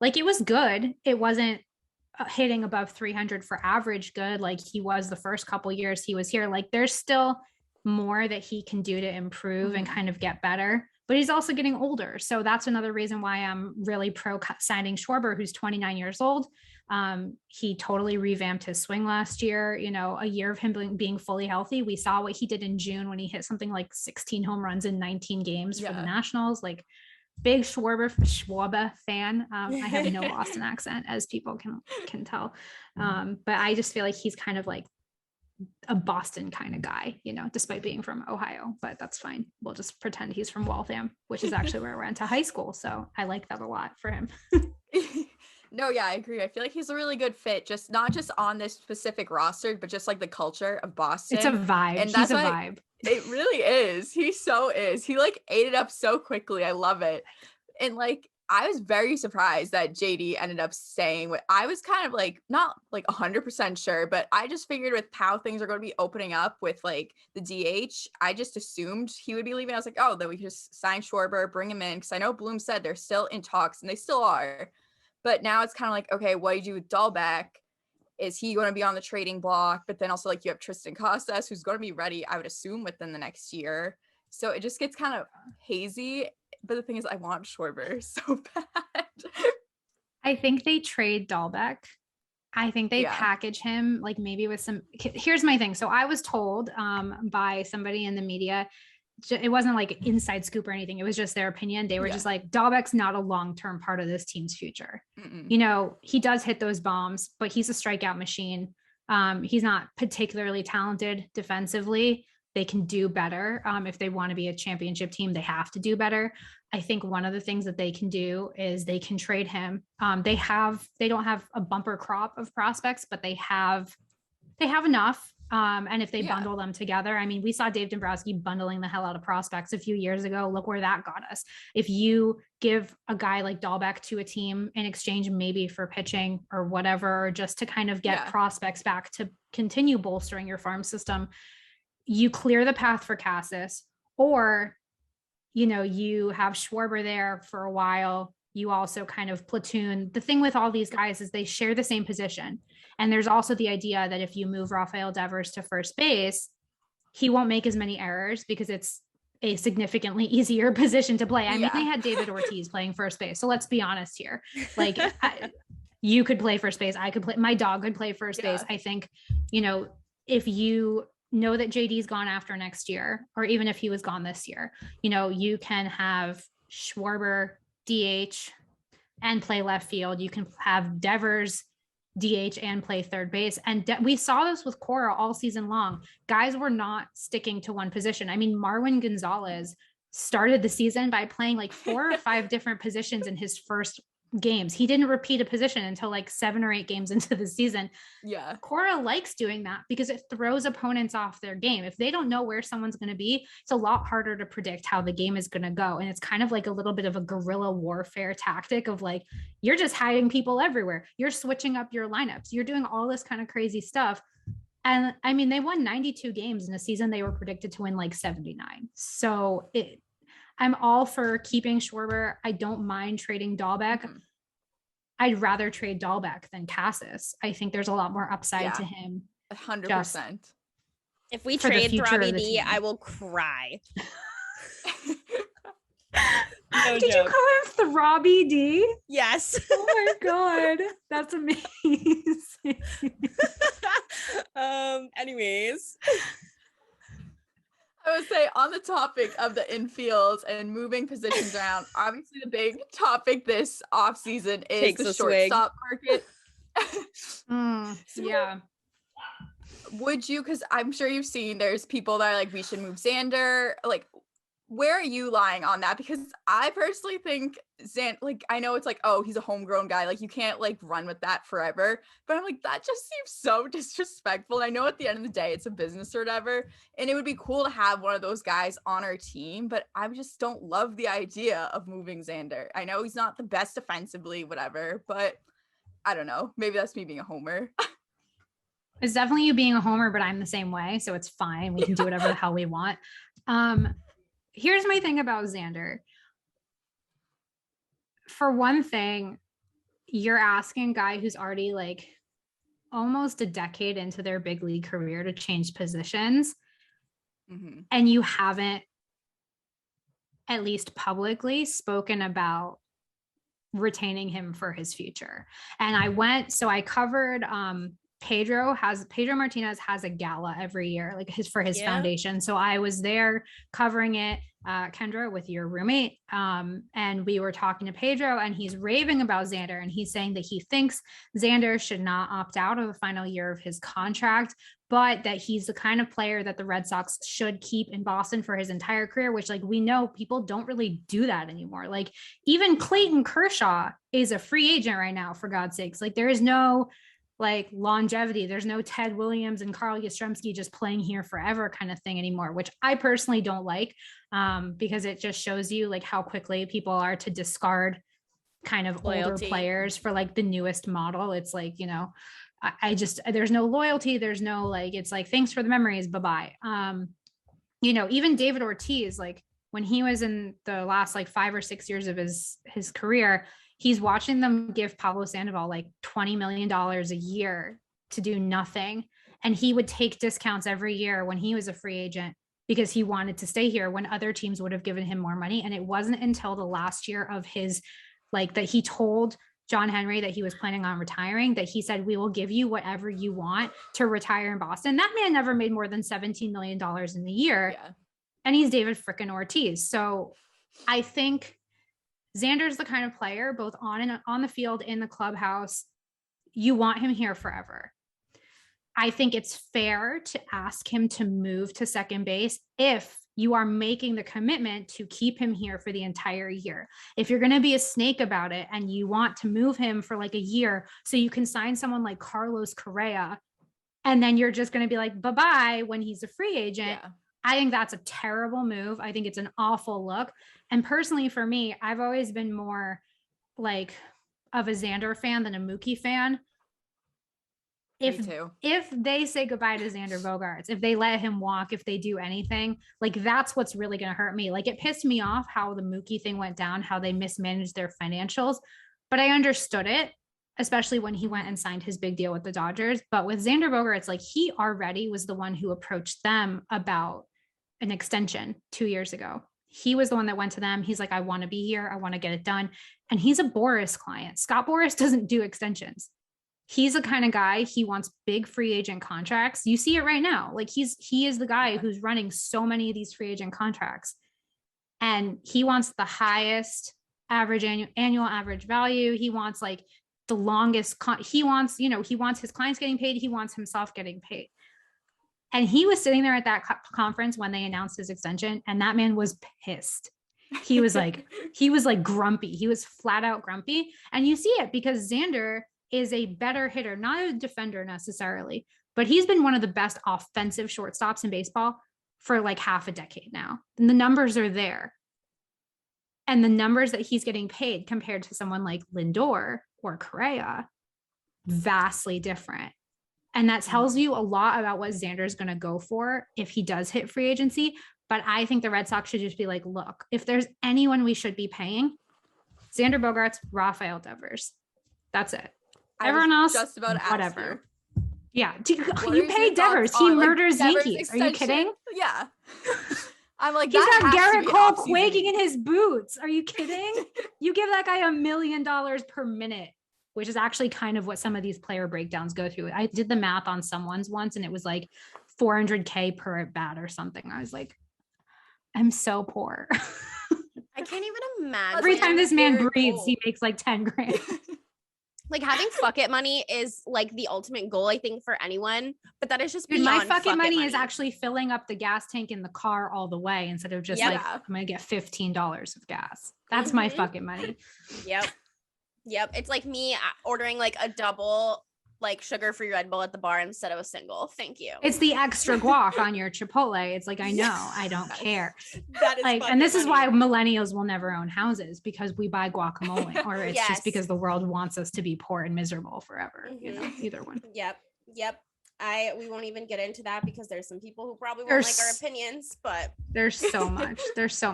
like it was good. It wasn't hitting above 300 for average good like he was the first couple years he was here. Like there's still more that he can do to improve and kind of get better, but he's also getting older. So that's another reason why I'm really pro signing Schwarber, who's 29 years old. He totally revamped his swing last year, you know, a year of him being fully healthy. We saw what he did in June when he hit something like 16 home runs in 19 games for the Nationals. Like big Schwarber fan. I have no Boston accent, as people can tell. But I just feel like he's kind of like a Boston kind of guy, you know, despite being from Ohio, but that's fine. We'll just pretend he's from Waltham, which is actually where I went to high school. So I like that a lot for him. No, yeah, I agree. I feel like he's a really good fit, just not just on this specific roster, but just like the culture of Boston. It's a vibe. And he's a vibe. It really is. He so is. He like ate it up so quickly. I love it. And like, I was very surprised that JD ended up staying. With I was kind of like, not like 100% sure, but I just figured with how things are going to be opening up with like the DH, I just assumed he would be leaving. I was like, oh, then we could just sign Schwarber, bring him in. Because I know Bloom said they're still in talks, and they still are. But now it's kind of like, okay, what do you do with Dahlbeck? Is he going to be on the trading block? But then also like you have Tristan Costas, who's going to be ready, I would assume, within the next year. So it just gets kind of hazy. But the thing is, I want Schwarber so bad. I think they trade Dahlbeck. I think they package him like maybe with some. Here's my thing. So I was told by somebody in the media, it wasn't like inside scoop or anything. It was just their opinion. They were just like, Dahlbeck's not a long-term part of this team's future. You know, he does hit those bombs, but he's a strikeout machine. He's not particularly talented defensively. They can do better. If they want to be a championship team, they have to do better. I think one of the things that they can do is they can trade him. They don't have a bumper crop of prospects, but they have enough. And if they bundle them together, I mean, we saw Dave Dombrowski bundling the hell out of prospects a few years ago. Look where that got us. If you give a guy like Dahlbeck to a team in exchange, maybe for pitching or whatever, or just to kind of get prospects back to continue bolstering your farm system, you clear the path for Cassis, or, you know, you have Schwarber there for a while. You also kind of platoon. The thing with all these guys is they share the same position. And there's also the idea that if you move Rafael Devers to first base, he won't make as many errors because it's a significantly easier position to play. I mean, they had David Ortiz playing first base. So let's be honest here. Like you could play first base. I could play, my dog could play first base. I think, you know, if you know that JD's gone after next year, or even if he was gone this year, you know, you can have Schwarber DH and play left field. You can have Devers DH and play third base. And we saw this with Cora all season long. Guys were not sticking to one position. I mean, Marwin Gonzalez started the season by playing like 4 or 5 different positions in his first games. He didn't repeat a position until like 7 or 8 games into the season. Cora likes doing that because it throws opponents off their game. If they don't know where someone's going to be, it's a lot harder to predict how the game is going to go. And it's kind of like a little bit of a guerrilla warfare tactic of like, you're just hiding people everywhere. You're switching up your lineups. You're doing all this kind of crazy stuff. And I mean, they won 92 games in a season they were predicted to win like 79. So I'm all for keeping Schwarber. I don't mind trading Dahlbeck. I'd rather trade Dahlbeck than Cassis. I think there's a lot more upside to him. 100%. If we trade Throbby D, I will cry. No Did joke. you call him Throbby D? Yes. Oh my God. That's amazing. Anyways. I would say on the topic of the infields and moving positions around, obviously the big topic this offseason is the shortstop market. Would you, because I'm sure you've seen there's people that are like, we should move Xander. Like, where are you lying on that? Because I personally think like, I know it's like, oh, he's a homegrown guy. Like, you can't like run with that forever. But I'm like, that just seems so disrespectful. And I know at the end of the day, it's a business or whatever. And it would be cool to have one of those guys on our team. But I just don't love the idea of moving Xander. I know he's not the best defensively, whatever. But I don't know. Maybe that's me being a homer. It's definitely you being a homer, but I'm the same way. So it's fine. We can do whatever the hell we want. Here's my thing about Xander. For one thing, you're asking a guy who's already like almost a decade into their big league career to change positions. Mm-hmm. And you haven't, at least publicly, spoken about retaining him for his future. And I covered Pedro Martinez has a gala every year, like for his foundation. So I was there covering it, Kendra, with your roommate. And we were talking to Pedro, and he's raving about Xander, and he's saying that he thinks Xander should not opt out of the final year of his contract, but that he's the kind of player that the Red Sox should keep in Boston for his entire career, which, like, we know people don't really do that anymore. Like, even Clayton Kershaw is a free agent right now, for God's sakes. Like, there is no like longevity. There's no Ted Williams and Carl Yastrzemski just playing here forever kind of thing anymore, which I personally don't like, because it just shows you like how quickly people are to discard kind of older players for like the newest model. It's like, you know, I just, there's no loyalty. There's no, like, it's like, thanks for the memories. Bye-bye. You know, even David Ortiz, like when he was in the last like 5 or 6 years of his career, he's watching them give Pablo Sandoval like $20 million a year to do nothing. And he would take discounts every year when he was a free agent because he wanted to stay here when other teams would have given him more money. And it wasn't until the last year of his, like, that he told John Henry that he was planning on retiring, that he said, we will give you whatever you want to retire in Boston. That man never made more than $17 million in the year. Yeah. And he's David frickin' Ortiz. So I think Xander's the kind of player, both on the field, in the clubhouse, you want him here forever. I think it's fair to ask him to move to second base if you are making the commitment to keep him here for the entire year. If you're going to be a snake about it and you want to move him for like a year so you can sign someone like Carlos Correa, and then you're just going to be like, bye-bye when he's a free agent. Yeah. I think that's a terrible move. I think it's an awful look. And personally, for me, I've always been more like of a Xander fan than a Mookie fan. Me too. If they say goodbye to Xander Bogaerts, if they let him walk, if they do anything, like, that's what's really going to hurt me. Like, it pissed me off how the Mookie thing went down, how they mismanaged their financials, but I understood it, especially when he went and signed his big deal with the Dodgers. But with Xander Bogaerts, like, he already was the one who approached them about an extension 2 years ago. He was the one that went to them. He's like, I want to be here. I want to get it done. And he's a Boras client. Scott Boras doesn't do extensions. He's the kind of guy, he wants big free agent contracts. You see it right now. Like, he is the guy who's running so many of these free agent contracts. And he wants the highest average annual average value. He wants like the longest, he wants his clients getting paid. He wants himself getting paid. And he was sitting there at that conference when they announced his extension, and that man was pissed. He was like grumpy. He was flat out grumpy. And you see it because Xander is a better hitter, not a defender necessarily, but he's been one of the best offensive shortstops in baseball for like half a decade now. And the numbers are there. And the numbers that he's getting paid compared to someone like Lindor or Correa, vastly different. And that tells you a lot about what Xander's going to go for if he does hit free agency. But I think the Red Sox should just be like, look, if there's anyone we should be paying, Xander Bogaerts, Rafael Devers. That's it. Everyone else, just about whatever. Yeah. You pay Devers. He murders Yankees. Are you kidding? Yeah. I'm like, he's got Garrett Cole quaking in his boots. Are you kidding? You give that guy $1 million per minute, which is actually kind of what some of these player breakdowns go through. I did the math on someone's once, and it was like $400K per at bat or something. I was like, I'm so poor. I can't even imagine. Every time this man breathes, he makes like 10 grand. like having fuck it money is like the ultimate goal, I think, for anyone. But that is just Dude, beyond my fucking money is money. actually filling up the gas tank in the car all the way instead of just like, I'm gonna get $15 of gas. That's my fucking money. Yep. It's like me ordering like a double like sugar-free Red Bull at the bar instead of a single. Thank you. It's the extra guac on your Chipotle. It's like, I know, I don't care. That is like, and this is why millennials will never own houses, because we buy guacamole, or it's just because the world wants us to be poor and miserable forever. You know, either one. Yep. We won't even get into that because there's some people who probably won't like our opinions, but there's so much.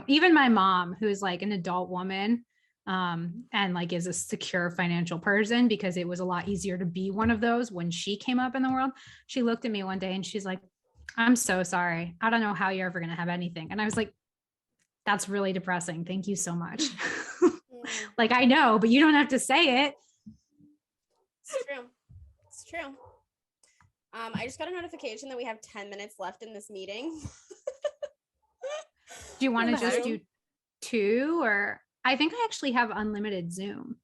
Even my mom, who's like an adult woman, and like is a secure financial person, because it was a lot easier to be one of those when she came up in the world. She looked at me one day and she's like, I'm so sorry. I don't know how you're ever going to have anything. And I was like, that's really depressing. Thank you so much. Like, I know, but you don't have to say it. It's true. I just got a notification that we have 10 minutes left in this meeting. Do you want to just do 2, or I think I actually have unlimited Zoom.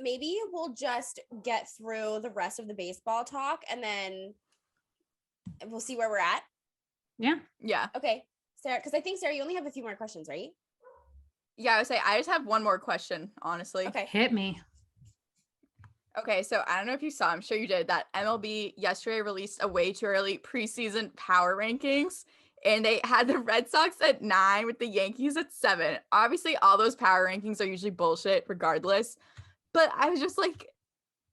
Maybe we'll just get through the rest of the baseball talk and then we'll see where we're at. Yeah. Okay, Sarah, because I think, Sarah, you only have a few more questions, right? Yeah, I would say I just have one more question, honestly. Okay. Hit me. Okay, so I don't know if you saw, I'm sure you did, that MLB yesterday released a way too early preseason power rankings. And they had the Red Sox at 9 with the Yankees at 7. Obviously, all those power rankings are usually bullshit regardless. But I was just like,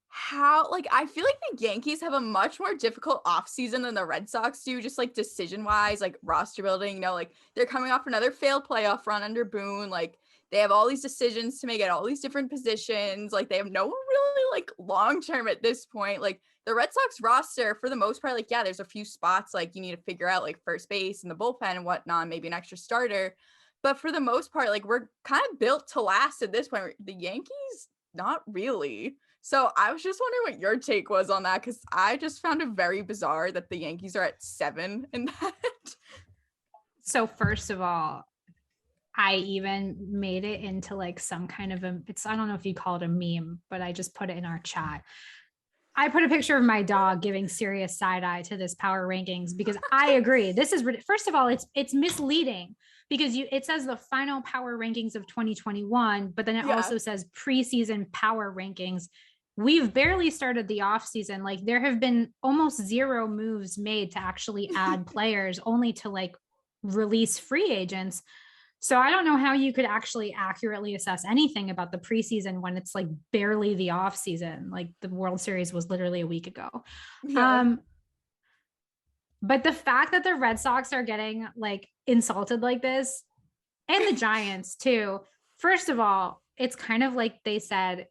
how? Like, I feel like the Yankees have a much more difficult offseason than the Red Sox do, just like decision-wise, like roster building. You know, like they're coming off another failed playoff run under Boone. Like, they have all these decisions to make at all these different positions. Like, they have no one really like long-term at this point. Like, the Red Sox roster, for the most part, like, yeah, there's a few spots like you need to figure out, like first base and the bullpen and whatnot, maybe an extra starter. But for the most part, like, we're kind of built to last at this point. The Yankees, not really. So I was just wondering what your take was on that, because I just found it very bizarre that the Yankees are at 7 in that. So first of all, I even made it into like some kind of I don't know if you call it a meme, but I just put it in our chat. I put a picture of my dog giving serious side eye to this power rankings, because I agree. This is, first of all, it's misleading, because it says the final power rankings of 2021, but then it also says preseason power rankings. We've barely started the off season. Like, there have been almost 0 moves made to actually add players, only to like release free agents. So I don't know how you could actually accurately assess anything about the preseason when it's like barely the off season. Like, the World Series was literally a week ago. But the fact that the Red Sox are getting like insulted like this, and the Giants too, first of all, it's kind of like they said,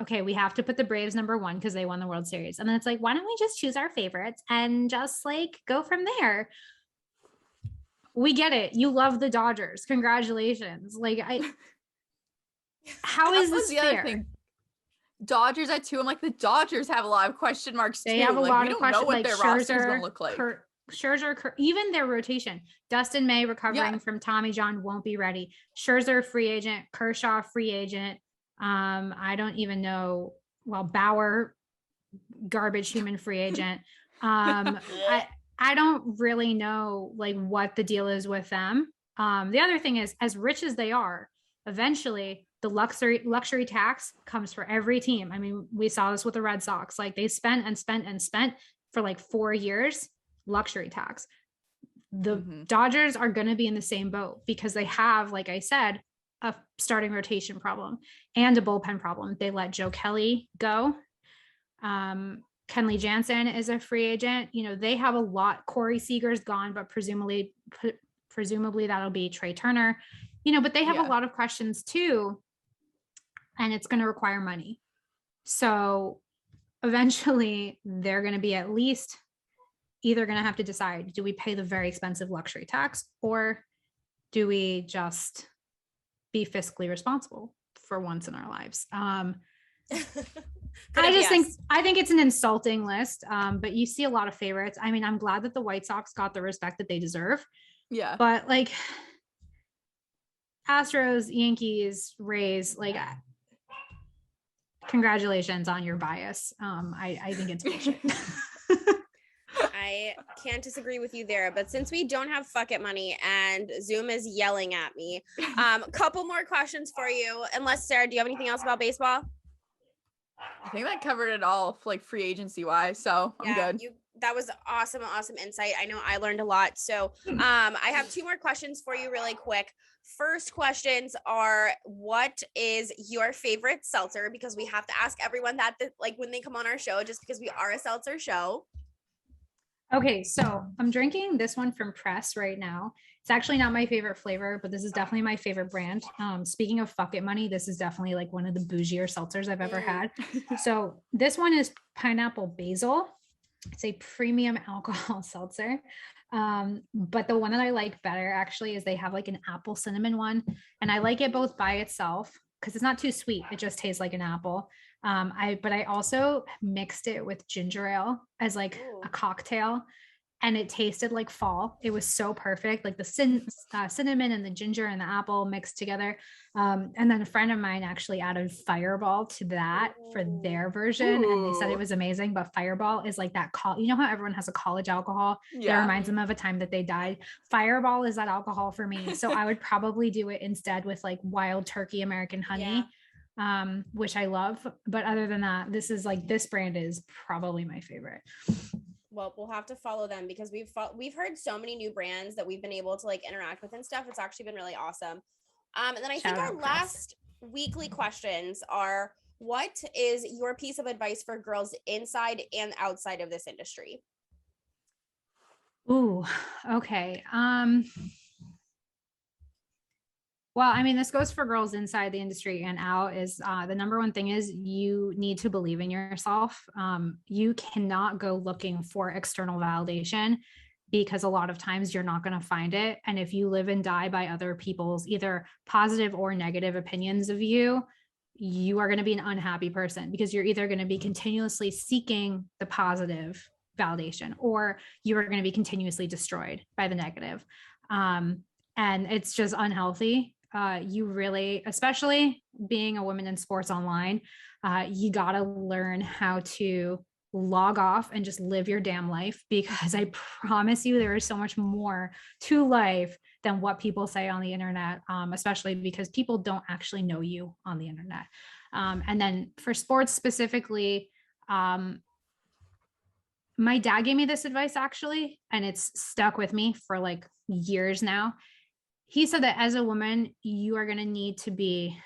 okay, we have to put the Braves number 1 because they won the World Series. And then it's like, why don't we just choose our favorites and just like go from there? We get it. You love the Dodgers. Congratulations. Like, how is this fair? Dodgers at 2. I'm like, the Dodgers have a lot of question marks too. They have a like, lot we of don't know questions. what Like, their roster is going to look like. Scherzer, even their rotation. Dustin May recovering from Tommy John, won't be ready. Scherzer free agent. Kershaw free agent. I don't even know. Well, Bauer, garbage human free agent. I don't really know like what the deal is with them. The other thing is, as rich as they are, eventually the luxury tax comes for every team. I mean, we saw this with the Red Sox. Like, they spent and spent and spent for like 4 years, luxury tax. The Dodgers are going to be in the same boat, because they have, like I said, a starting rotation problem and a bullpen problem. They let Joe Kelly go. Kenley Jansen is a free agent. You know, they have a lot. Corey Seager's gone, but presumably that'll be Trey Turner. You know, but they have a lot of questions too, and it's going to require money. So eventually they're going to be at least either going to have to decide, do we pay the very expensive luxury tax, or do we just be fiscally responsible for once in our lives? I think it's an insulting list, but you see a lot of favorites. I mean, I'm glad that the White Sox got the respect that they deserve. Yeah. But like, Astros, Yankees, Rays, like, congratulations on your bias. I think it's bullshit. I can't disagree with you there, but since we don't have fuck it money and Zoom is yelling at me, couple more questions for you. Unless Sarah, do you have anything else about baseball? I think that covered it all, like free agency wise. So I'm good. That was awesome insight. I know I learned a lot. So I have 2 more questions for you really quick. First questions are, what is your favorite seltzer? Because we have to ask everyone that like when they come on our show, just because we are a seltzer show. Okay, so I'm drinking this one from Press right now. It's actually not my favorite flavor, but this is definitely my favorite brand. Speaking of fuck it money, this is definitely like one of the bougier seltzers I've ever had. So this one is pineapple basil. It's a premium alcohol seltzer. But the one that I like better actually is they have like an apple cinnamon one. And I like it both by itself because it's not too sweet. It just tastes like an apple. But I also mixed it with ginger ale as like a cocktail, and it tasted like fall. It was so perfect, like the cinnamon and the ginger and the apple mixed together. And then a friend of mine actually added Fireball to that for their version, and they said it was amazing. But Fireball is like that you know how everyone has a college alcohol that reminds them of a time that they died. Fireball is that alcohol for me. So I would probably do it instead with like Wild Turkey American Honey. Which I love. But other than that, this brand is probably my favorite. Well, we'll have to follow them because we've heard so many new brands that we've been able to like interact with and stuff. It's actually been really awesome. And then I think our last weekly questions are, what is your piece of advice for girls inside and outside of this industry? Ooh, okay. Well, I mean, this goes for girls inside the industry and out. Is the number one thing is you need to believe in yourself. You cannot go looking for external validation because a lot of times you're not going to find it. And if you live and die by other people's either positive or negative opinions of you, you are going to be an unhappy person because you're either going to be continuously seeking the positive validation or you are going to be continuously destroyed by the negative. And it's just unhealthy. You really, especially being a woman in sports online, you got to learn how to log off and just live your damn life, because I promise you there is so much more to life than what people say on the internet, especially because people don't actually know you on the internet. And then for sports specifically, my dad gave me this advice actually, and it's stuck with me for like years now. He said that as a woman, you are going to need to be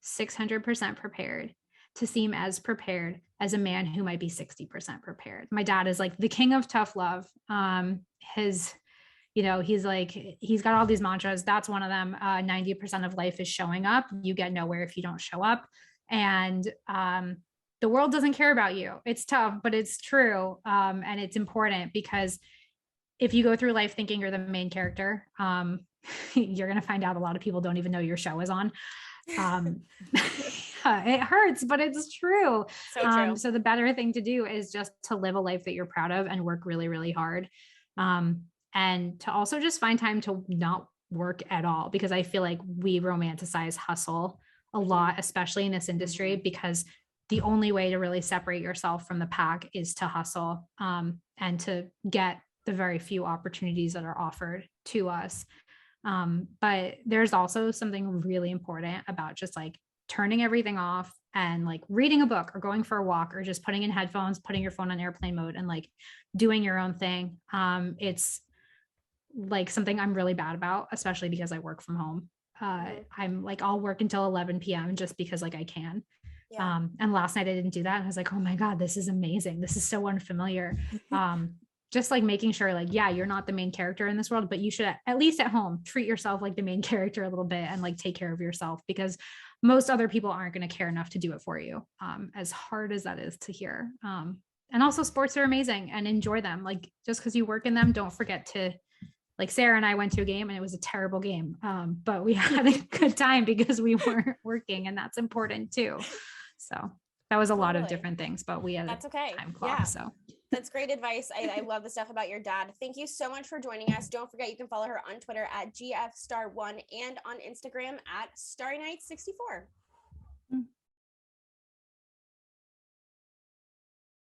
600% prepared to seem as prepared as a man who might be 60% prepared. My dad is like the king of tough love. He's got all these mantras. That's one of them. 90% of life is showing up. You get nowhere if you don't show up. And the world doesn't care about you. It's tough, but it's true. And it's important because if you go through life thinking you're the main character, you're going to find out a lot of people don't even know your show is on. It hurts, but it's true. So true. So the better thing to do is just to live a life that you're proud of and work really, really hard. And to also just find time to not work at all, because I feel like we romanticize hustle a lot, especially in this industry, because the only way to really separate yourself from the pack is to hustle, and to get the very few opportunities that are offered to us. But there's also something really important about just like turning everything off and like reading a book or going for a walk or just putting in headphones, putting your phone on airplane mode and like doing your own thing. It's like something I'm really bad about, especially because I work from home. I'm like, I'll work until 11 p.m. just because like I can. Yeah. And last night I didn't do that. And I was like, oh my God, this is amazing. This is so unfamiliar. Just like making sure like, yeah, you're not the main character in this world, but you should at least at home treat yourself like the main character a little bit and like take care of yourself, because most other people aren't going to care enough to do it for you. As hard as that is to hear. And also sports are amazing and enjoy them. Like just because you work in them, don't forget to, like Sarah and I went to a game and it was a terrible game. But we had a good time because we weren't working, and that's important too. So that was a lot of different things, but we had that's okay. Time clock. Yeah. So that's great advice. I love the stuff about your dad. Thank you so much for joining us. Don't forget, you can follow her on Twitter at GFStar1 and on Instagram at Starry Night 64.